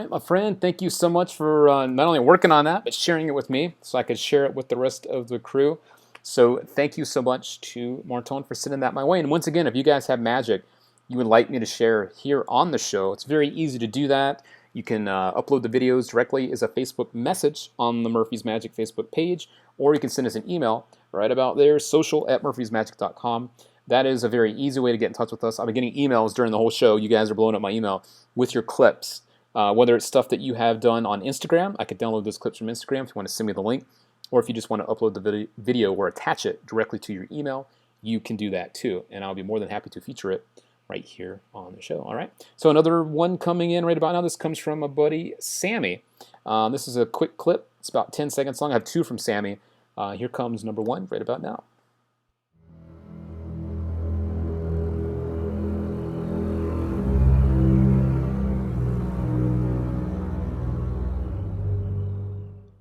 My friend, thank you so much for not only working on that, but sharing it with me so I could share it with the rest of the crew. So thank you so much to Marton for sending that my way. And once again, if you guys have magic you would like me to share here on the show, it's very easy to do that. You can upload the videos directly as a Facebook message on the Murphy's Magic Facebook page, or you can send us an email right about there, social@murphysmagic.com. That is a very easy way to get in touch with us. I've been getting emails during the whole show. You guys are blowing up my email with your clips. Whether it's stuff that you have done on Instagram, I could download those clips from Instagram if you want to send me the link, or if you just want to upload the video or attach it directly to your email, you can do that too, and I'll be more than happy to feature it right here on the show. All right, so another one coming in right about now. This comes from a buddy, Sammy. This is a quick clip. It's about 10 seconds long. I have two from Sammy. Here comes number one right about now.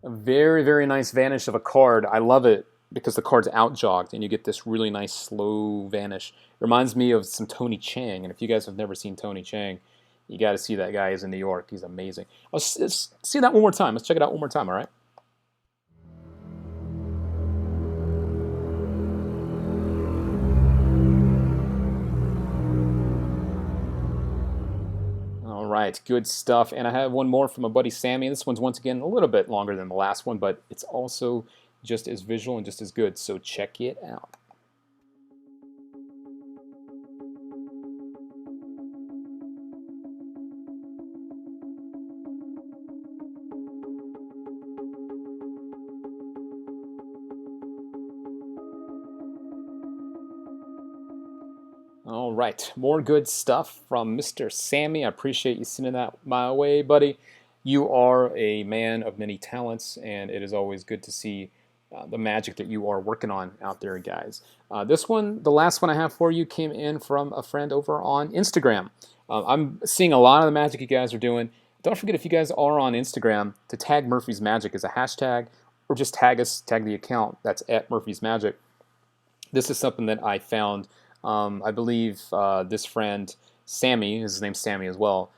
A very, very nice vanish of a card. I love it because the card's out-jogged and you get this really nice slow vanish. It reminds me of some Tony Chang, and if you guys have never seen Tony Chang, you got to see that guy. He's in New York. He's amazing. Let's see that one more time. Let's check it out one more time, all right? All right, good stuff. And I have one more from a buddy, Sammy. This one's once again a little bit longer than the last one, but it's also just as visual and just as good. So check it out. All right, more good stuff from Mr. Sammy. I appreciate you sending that my way, buddy. You are a man of many talents, and it is always good to see the magic that you are working on out there, guys. This one, the last one I have for you, came in from a friend over on Instagram. I'm seeing a lot of the magic you guys are doing. Don't forget, if you guys are on Instagram, to tag Murphy's Magic as a hashtag, or just tag us, tag the account. That's @Murphy'sMagic. This is something that I found. I believe this friend, Sammy, his name's Sammy as well,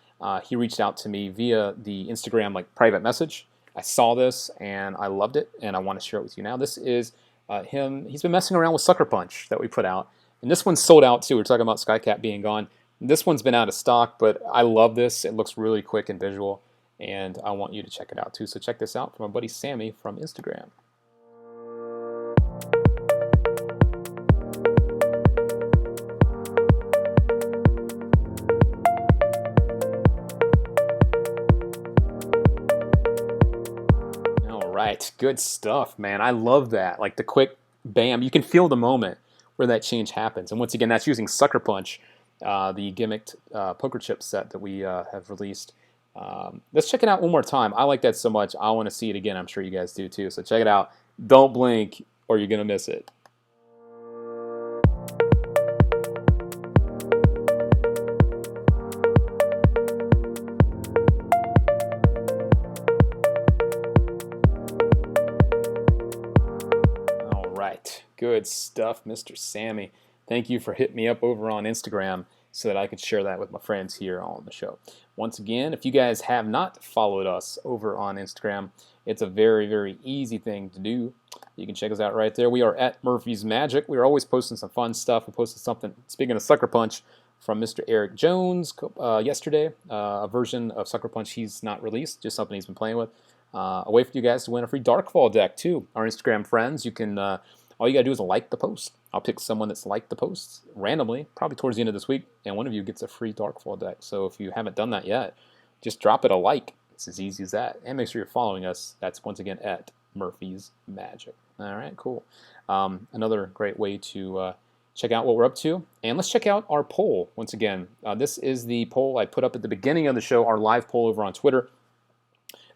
he reached out to me via the Instagram private message. I saw this and I loved it, and I want to share it with you now. This is him. He's been messing around with Sucker Punch that we put out, and this one's sold out too. We're talking about SkyCap being gone. This one's been out of stock, but I love this. It looks really quick and visual, and I want you to check it out too. So check this out from my buddy Sammy from Instagram. Right, good stuff, man. I love that. Like the quick bam, you can feel the moment where that change happens. And once again, that's using Sucker Punch, the gimmicked poker chip set that we have released. Let's check it out one more time. I like that so much. I want to see it again. I'm sure you guys do too. So check it out. Don't blink or you're going to miss it. right. Good stuff, Mr. Sammy. Thank you for hitting me up over on Instagram so that I could share that with my friends here on the show. Once again, if you guys have not followed us over on Instagram, it's a very, very easy thing to do. You can check us out right there. We are at Murphy's Magic. We are always posting some fun stuff. We posted something, speaking of Sucker Punch, from Mr. Eric Jones yesterday, a version of Sucker Punch he's not released, just something he's been playing with. A way for you guys to win a free Darkfall deck too. Our Instagram friends, you can, all you gotta do is like the post. I'll pick someone that's liked the post randomly, probably towards the end of this week, and one of you gets a free Darkfall deck. So if you haven't done that yet, just drop it a like. It's as easy as that. And make sure you're following us. That's once again at Murphy's Magic. All right, cool. Another great way to check out what we're up to. And let's check out our poll once again. This is the poll I put up at the beginning of the show, our live poll over on Twitter.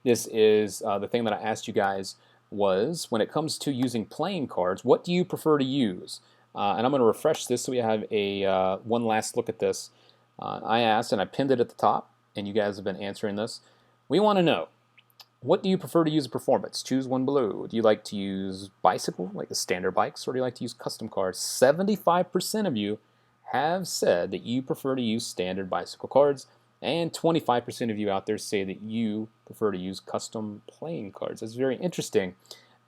This is the thing that I asked you guys was, when it comes to using playing cards, what do you prefer to use? And I'm going to refresh this so we have a one last look at this. I asked, and I pinned it at the top, and you guys have been answering this. We want to know, what do you prefer to use in performance? Choose one below. Do you like to use bicycle, like the standard bikes, or do you like to use custom cards? 75% of you have said that you prefer to use standard bicycle cards, and 25% of you out there say that you prefer to use custom playing cards. That's very interesting.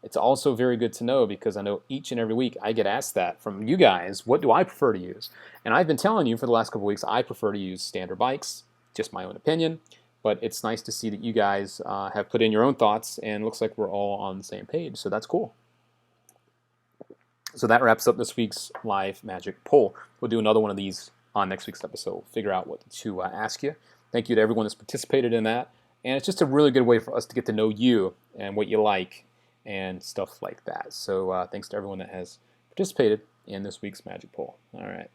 It's also very good to know because I know each and every week I get asked that from you guys, what do I prefer to use? And I've been telling you for the last couple of weeks I prefer to use standard bikes, just my own opinion. But it's nice to see that you guys have put in your own thoughts, and it looks like we're all on the same page, so that's cool. So that wraps up this week's live Magic poll. We'll do another one of these on next week's episode, figure out what to ask you. Thank you to everyone that's participated in that, and it's just a really good way for us to get to know you and what you like and stuff like that. So thanks to everyone that has participated in this week's Magic poll. All right.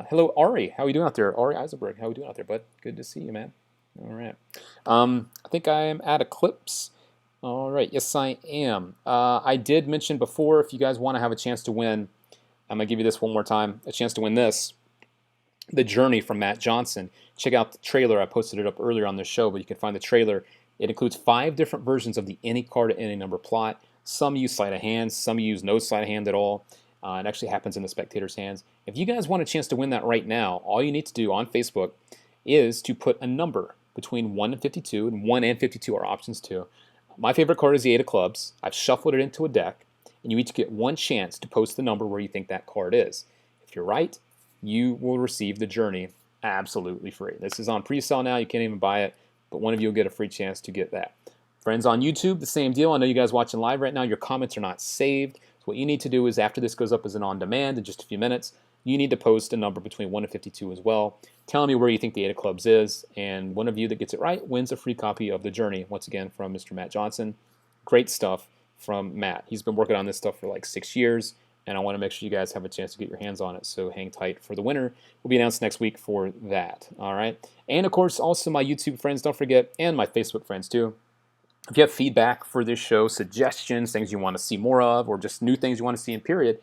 Hello, Ari. How are you doing out there? Ari Eisenberg, how are you doing out there, bud? Good to see you, man. All right. I think I am at Eclipse. All right. Yes, I am. I did mention before, if you guys want to have a chance to win, I'm going to give you this one more time, a chance to win this, The Journey from Matt Johnson. Check out the trailer. I posted it up earlier on this show, but you can find the trailer. It includes 5 different versions of the any card at any number plot. Some use sleight of hand, some use no sleight of hand at all. It actually happens in the spectator's hands. If you guys want a chance to win that right now, all you need to do on Facebook is to put a number between 1 and 52, and 1 and 52 are options too. My favorite card is the 8 of clubs. I've shuffled it into a deck, and you each get one chance to post the number where you think that card is. If you're right, you will receive the Journey absolutely free. This is on pre-sale now. You can't even buy it, but one of you will get a free chance to get that. Friends on YouTube, the same deal. I know you guys watching live right now. Your comments are not saved. So what you need to do is, after this goes up as an on-demand in just a few minutes, you need to post a number between 1 and 52 as well, telling me where you think the 8 of clubs is, and one of you that gets it right wins a free copy of The Journey, once again from Mr. Matt Johnson. Great stuff from Matt. He's been working on this stuff for like 6 years, and I want to make sure you guys have a chance to get your hands on it, so hang tight for the winner. Will be announced next week for that, all right? And of course, also my YouTube friends, don't forget, and my Facebook friends too. If you have feedback for this show, suggestions, things you want to see more of, or just new things you want to see in period,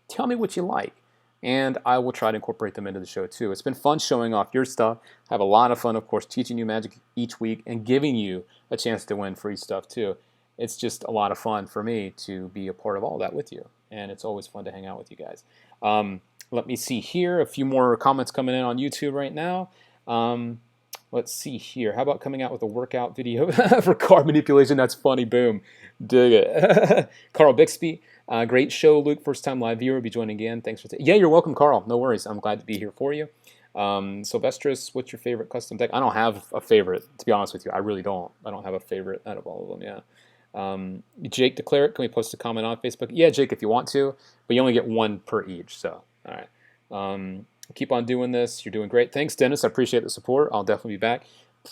tell me what you like, and I will try to incorporate them into the show too. It's been fun showing off your stuff. I have a lot of fun, of course, teaching you Magic each week and giving you a chance to win free stuff too. It's just a lot of fun for me to be a part of all that with you, and it's always fun to hang out with you guys. Let me see here. A few more comments coming in on YouTube right now. Let's see here. How about coming out with a workout video for card manipulation? That's funny. Boom. Dig it. Carl Bixby. Great show, Luke. First time live viewer. Be joining again. Thanks for yeah, you're welcome, Carl. No worries. I'm glad to be here for you. Sylvestris, what's your favorite custom deck? I don't have a favorite, to be honest with you. I really don't. I don't have a favorite out of all of them, yeah. Jake Declare it. Can we post a comment on Facebook? Yeah, Jake, if you want to, but you only get one per each, so all right. Keep on doing this. You're doing great. Thanks, Dennis. I appreciate the support. I'll definitely be back.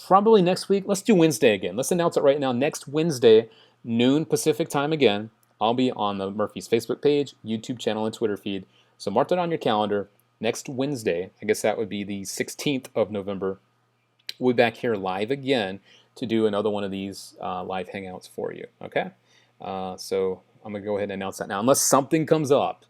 Probably next week. Let's do Wednesday again. Let's announce it right now. Next Wednesday, noon Pacific time again, I'll be on the Murphy's Facebook page, YouTube channel, and Twitter feed. So mark that on your calendar. Next Wednesday, I guess that would be the 16th of November, we'll be back here live again to do another one of these live hangouts for you, okay? So I'm going to go ahead and announce that now. Unless something comes up,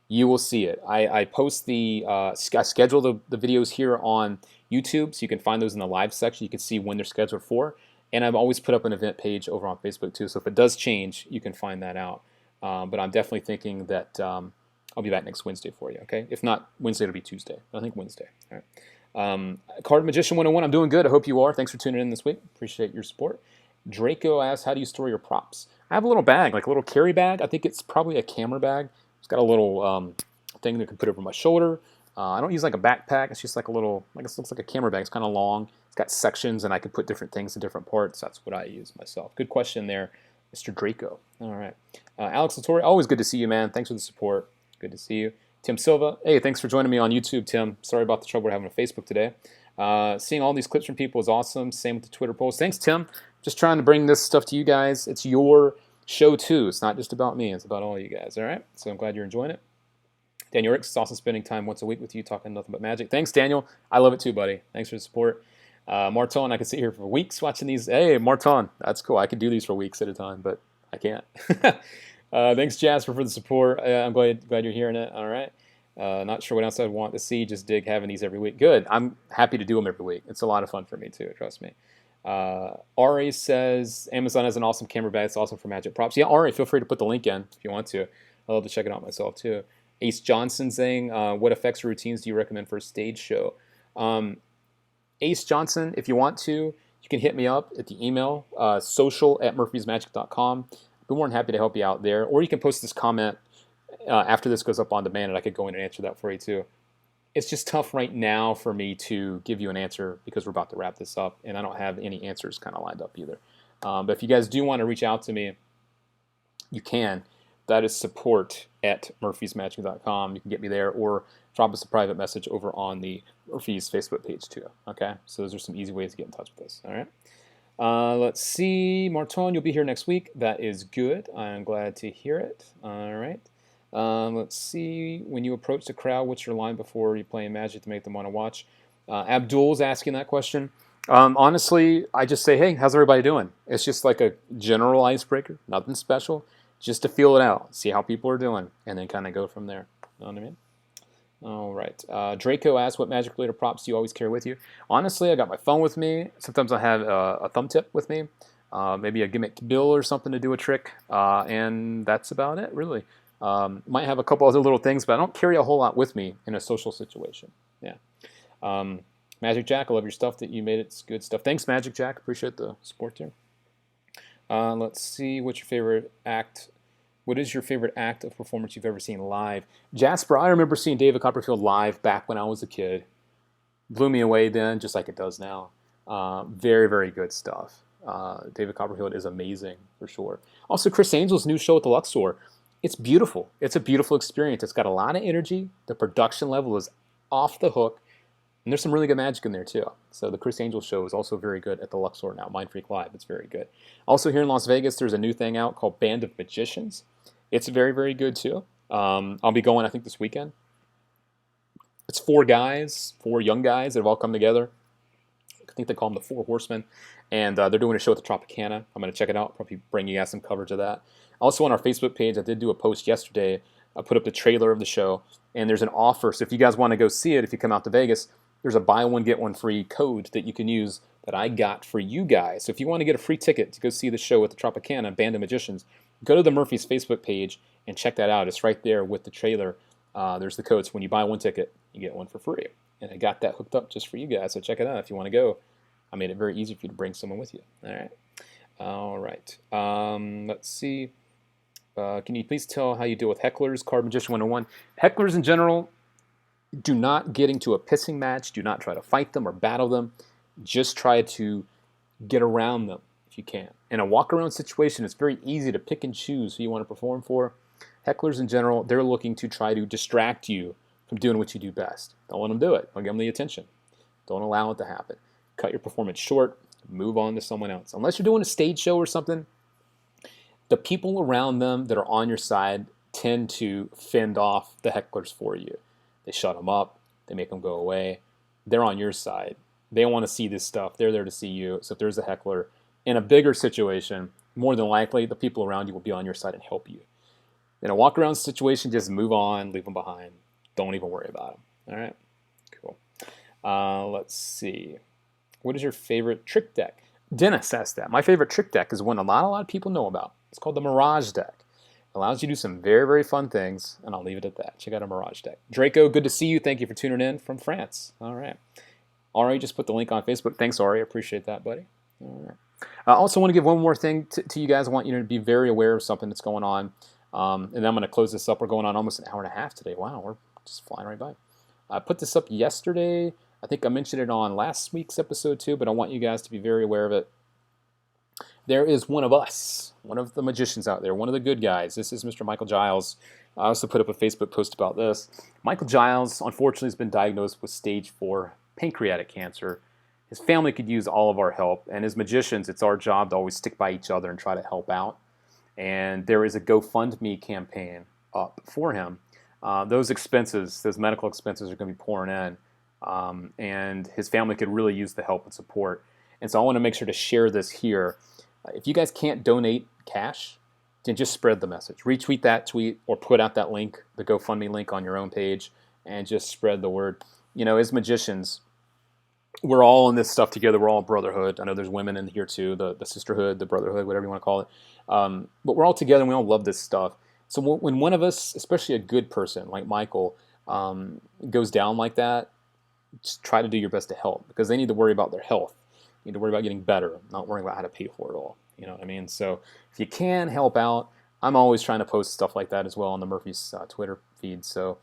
you will see it. I post I schedule the videos here on YouTube, so you can find those in the live section. You can see when they're scheduled for. And I've always put up an event page over on Facebook too, so if it does change, you can find that out. But I'm definitely thinking that I'll be back next Wednesday for you, okay? If not Wednesday, it'll be Tuesday. I think Wednesday. All right. Card Magician 101, I'm doing good. I hope you are. Thanks for tuning in this week. Appreciate your support. Draco asks, how do you store your props? I have a little bag, like a little carry bag. I think it's probably a camera bag. It's got a little thing that I can put over my shoulder. I don't use like a backpack. It's just like a little, like it looks like a camera bag. It's kind of long. It's got sections, and I can put different things in different parts. That's what I use myself. Good question there, Mr. Draco. All right. Alex Latorre, always good to see you, man. Thanks for the support. Good to see you. Tim Silva, hey, thanks for joining me on YouTube, Tim. Sorry about the trouble we're having on Facebook today. Seeing all these clips from people is awesome. Same with the Twitter polls. Thanks, Tim. Just trying to bring this stuff to you guys. It's your show, too. It's not just about me. It's about all you guys, all right? So I'm glad you're enjoying it. Daniel Ricks is also spending time once a week with you talking nothing but magic. Thanks, Daniel. I love it, too, buddy. Thanks for the support. Marton, I could sit here for weeks watching these. Hey, Marton, that's cool. I could do these for weeks at a time, but I can't. Thanks, Jasper, for the support. I'm glad you're hearing it. All right. Not sure what else I'd want to see. Just dig having these every week. Good. I'm happy to do them every week. It's a lot of fun for me, too. Trust me. Ari says, Amazon has an awesome camera bag. It's awesome for magic props. Yeah, Ari, feel free to put the link in if you want to. I'd love to check it out myself, too. Ace Johnson saying, what effects or routines do you recommend for a stage show? Ace Johnson, if you want to, you can hit me up at the email, social@murphysmagic.com. I'd be more than happy to help you out there. Or you can post this comment after this goes up on demand, and I could go in and answer that for you, too. It's just tough right now for me to give you an answer because we're about to wrap this up, and I don't have any answers kind of lined up either. But if you guys do want to reach out to me, you can. That is support@murphysmagic.com. You can get me there, or drop us a private message over on the Murphy's Facebook page, too. Okay? So those are some easy ways to get in touch with us. All right? Let's see. Marton, you'll be here next week. That is good. I'm glad to hear it. All right. Let's see. When you approach the crowd, what's your line before you play Magic to make them want to watch? Abdul's asking that question. Honestly, I just say, hey, how's everybody doing? It's just like a general icebreaker, nothing special, just to feel it out, see how people are doing, and then kind of go from there. You know what I mean? All right. Draco asks, what magic-related props do you always carry with you? Honestly, I got my phone with me. Sometimes I have a thumb tip with me, maybe a gimmick bill or something to do a trick, and that's about it, really. Might have a couple other little things, but I don't carry a whole lot with me in a social situation. Yeah. Magic Jack, I love your stuff that you made. It's good stuff. Thanks, Magic Jack. Appreciate the support there. Let's see. What's your favorite act? What is your favorite act of performance you've ever seen live? Jasper, I remember seeing David Copperfield live back when I was a kid. Blew me away then, just like it does now. Very, very good stuff. David Copperfield is amazing, for sure. Also, Chris Angel's new show at the Luxor. It's beautiful. It's a beautiful experience. It's got a lot of energy. The production level is off the hook. And there's some really good magic in there, too. So the Chris Angel show is also very good at the Luxor now. Mind Freak Live, it's very good. Also here in Las Vegas, there's a new thing out called Band of Magicians. It's very, very good, too. I'll be going, I think, this weekend. It's 4 guys, 4 young guys that have all come together. I think they call them the 4 Horsemen. And they're doing a show at the Tropicana. I'm going to check it out, probably bring you guys some coverage of that. Also on our Facebook page, I did do a post yesterday. I put up the trailer of the show, and there's an offer. So if you guys want to go see it, if you come out to Vegas, there's a buy one, get one free code that you can use that I got for you guys. So if you want to get a free ticket to go see the show at the Tropicana, Band of Magicians, go to the Murphy's Facebook page and check that out. It's right there with the trailer. There's the code. So when you buy one ticket, you get one for free. And I got that hooked up just for you guys. So check it out if you want to go. I made it very easy for you to bring someone with you. All right. Let's see. Can you please tell how you deal with hecklers? Card Magician 101. Hecklers in general, do not get into a pissing match. Do not try to fight them or battle them. Just try to get around them if you can. In a walk-around situation, it's very easy to pick and choose who you want to perform for. Hecklers in general, they're looking to try to distract you from doing what you do best. Don't let them do it. Don't give them the attention. Don't allow it to happen. Cut your performance short. Move on to someone else. Unless you're doing a stage show or something, the people around them that are on your side tend to fend off the hecklers for you. They shut them up. They make them go away. They're on your side. They want to see this stuff. They're there to see you. So if there's a heckler in a bigger situation, more than likely the people around you will be on your side and help you. In a walk-around situation, just move on, leave them behind. Don't even worry about them. All right? Cool. Let's see. What is your favorite trick deck? Dennis asked that. My favorite trick deck is one a lot of people know about. It's called the Mirage deck. Allows you to do some very, very fun things, and I'll leave it at that. Check out a Mirage deck. Draco, good to see you. Thank you for tuning in from France. All right. Ari just put the link on Facebook. Thanks, Ari. I appreciate that, buddy. All right. I also want to give one more thing to you guys. I want you to be very aware of something that's going on. And then I'm going to close this up. We're going on almost an hour and a half today. Wow, we're just flying right by. I put this up yesterday. I think I mentioned it on last week's episode too, but I want you guys to be very aware of it. There is one of us, one of the magicians out there, one of the good guys. This is Mr. Michael Giles. I also put up a Facebook post about this. Michael Giles, unfortunately, has been diagnosed with stage 4 pancreatic cancer. His family could use all of our help, and as magicians, it's our job to always stick by each other and try to help out. And there is a GoFundMe campaign up for him. Those expenses, those medical expenses are going to be pouring in, and his family could really use the help and support. And so I want to make sure to share this here. If you guys can't donate cash, then just spread the message. Retweet that tweet or put out that link, the GoFundMe link on your own page, and just spread the word. You know, as magicians, we're all in this stuff together. We're all brotherhood. I know there's women in here too, the sisterhood, the brotherhood, whatever you want to call it. But we're all together and we all love this stuff. So when one of us, especially a good person like Michael, goes down like that, just try to do your best to help, because they need to worry about their health. You need to worry about getting better, not worrying about how to pay for it all. You know what I mean? So if you can help out, I'm always trying to post stuff like that as well on the Murphy's Twitter feed. So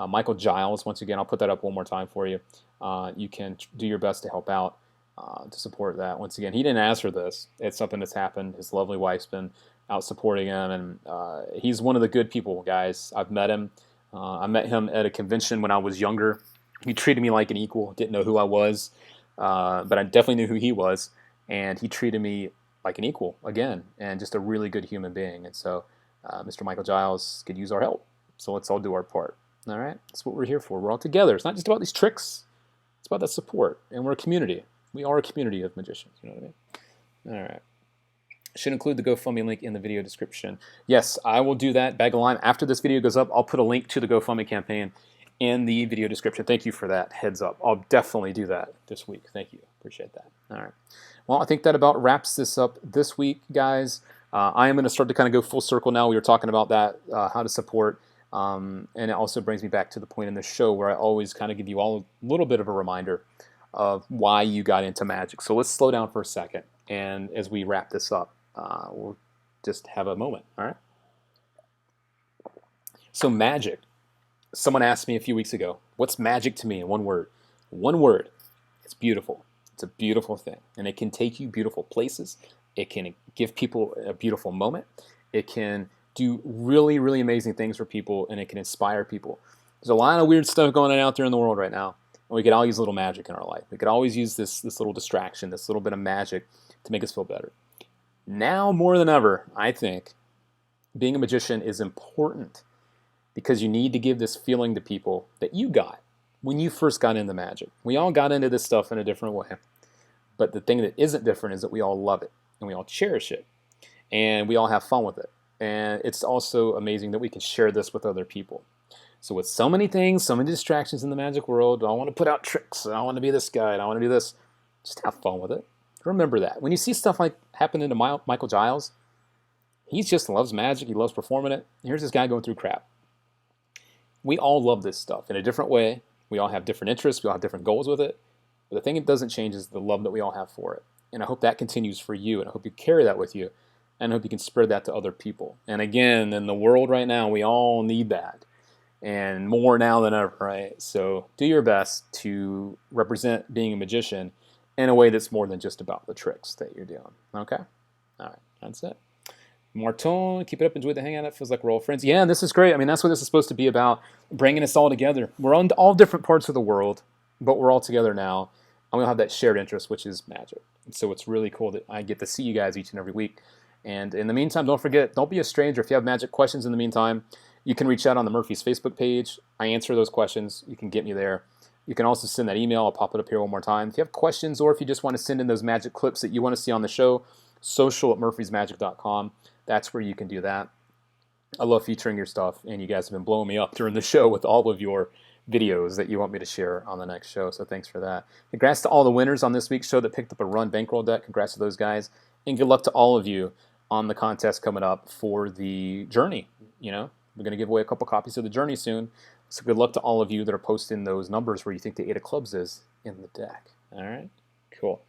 Michael Giles, once again, I'll put that up one more time for you. You can do your best to help out to support that. Once again, he didn't ask for this. It's something that's happened. His lovely wife's been out supporting him, and he's one of the good people, guys. I've met him. I met him at a convention when I was younger. He treated me like an equal. Didn't know who I was. But I definitely knew who he was, and he treated me like an equal again, and just a really good human being. And so Mr. Michael Giles could use our help. So let's all do our part. All right? That's what we're here for. We're all together. It's not just about these tricks. It's about that support. And we're a community. We are a community of magicians. You know what I mean? All right. Should include the GoFundMe link in the video description. Yes, I will do that. Bag of Lime. After this video goes up, I'll put a link to the GoFundMe campaign in the video description. Thank you for that heads up. I'll definitely do that this week. Thank you. Appreciate that. All right. Well, I think that about wraps this up this week, guys. I am going to start to kind of go full circle now. We were talking about that, how to support. And it also brings me back to the point in the show where I always kind of give you all a little bit of a reminder of why you got into magic. So let's slow down for a second. And as we wrap this up, we'll just have a moment. All right. So magic. Someone asked me a few weeks ago, what's magic to me in one word? One word. It's beautiful. It's a beautiful thing. And it can take you beautiful places. It can give people a beautiful moment. It can do really, really amazing things for people, and it can inspire people. There's a lot of weird stuff going on out there in the world right now, and we could all use a little magic in our life. We could always use this little distraction, this little bit of magic to make us feel better. Now more than ever, I think, being a magician is important, because you need to give this feeling to people that you got when you first got into magic. We all got into this stuff in a different way. But the thing that isn't different is that we all love it, and we all cherish it, and we all have fun with it. And it's also amazing that we can share this with other people. So with so many things, so many distractions in the magic world, I want to put out tricks, I want to be this guy, and I want to do this. Just have fun with it. Remember that. When you see stuff like happening to Michael Giles, he just loves magic, he loves performing it. Here's this guy going through crap. We all love this stuff in a different way. We all have different interests. We all have different goals with it. But the thing that doesn't change is the love that we all have for it. And I hope that continues for you. And I hope you carry that with you. And I hope you can spread that to other people. And again, in the world right now, we all need that. And more now than ever, right? So do your best to represent being a magician in a way that's more than just about the tricks that you're doing. Okay? All right. That's it. Martin, keep it up, enjoy the hangout. It feels like we're all friends. Yeah, this is great. I mean, that's what this is supposed to be about, bringing us all together. We're on all different parts of the world, but we're all together now, and we'll have that shared interest, which is magic. And so it's really cool that I get to see you guys each and every week. And in the meantime, don't forget, don't be a stranger. If you have magic questions in the meantime, you can reach out on the Murphy's Facebook page. I answer those questions. You can get me there. You can also send that email. I'll pop it up here one more time. If you have questions, or if you just want to send in those magic clips that you want to see on the show, social@murphysmagic.com. That's where you can do that. I love featuring your stuff, and you guys have been blowing me up during the show with all of your videos that you want me to share on the next show, so thanks for that. Congrats to all the winners on this week's show that picked up a Run Bankroll deck. Congrats to those guys, and good luck to all of you on the contest coming up for the Journey. You know, we're going to give away a couple copies of the Journey soon. So good luck to all of you that are posting those numbers where you think the 8 of clubs is in the deck. All right, cool.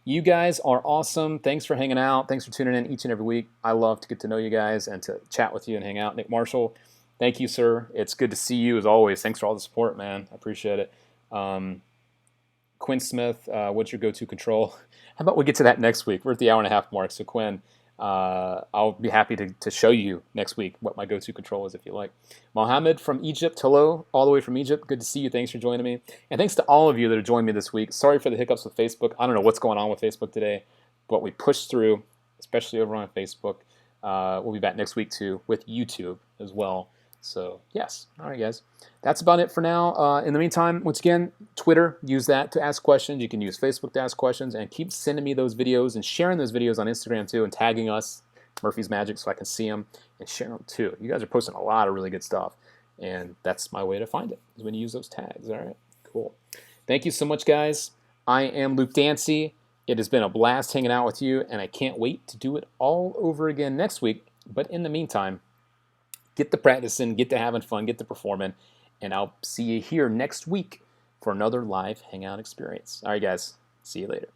You guys are awesome. Thanks for hanging out. Thanks for tuning in each and every week. I love to get to know you guys and to chat with you and hang out. Nick Marshall, thank you, sir. It's good to see you as always. Thanks for all the support, man. I appreciate it. Quinn Smith, what's your go-to control? How about we get to that next week? We're at the hour-and-a-half mark, so Quinn, I'll be happy to show you next week what my go-to control is if you like. Mohammed from Egypt, hello, all the way from Egypt. Good to see you. Thanks for joining me. And thanks to all of you that have joined me this week. Sorry for the hiccups with Facebook. I don't know what's going on with Facebook today, but we pushed through, especially over on Facebook. We'll be back next week, too, with YouTube as well. So, yes. All right, guys. That's about it for now. In the meantime, once again, Twitter, use that to ask questions. You can use Facebook to ask questions. And keep sending me those videos and sharing those videos on Instagram, too, and tagging us, Murphy's Magic, so I can see them and share them, too. You guys are posting a lot of really good stuff. And that's my way to find it, is when you use those tags. All right, cool. Thank you so much, guys. I am Luke Dancy. It has been a blast hanging out with you, and I can't wait to do it all over again next week. But in the meantime, get to practicing, get to having fun, get to performing, and I'll see you here next week for another live Hangout experience. All right, guys. See you later.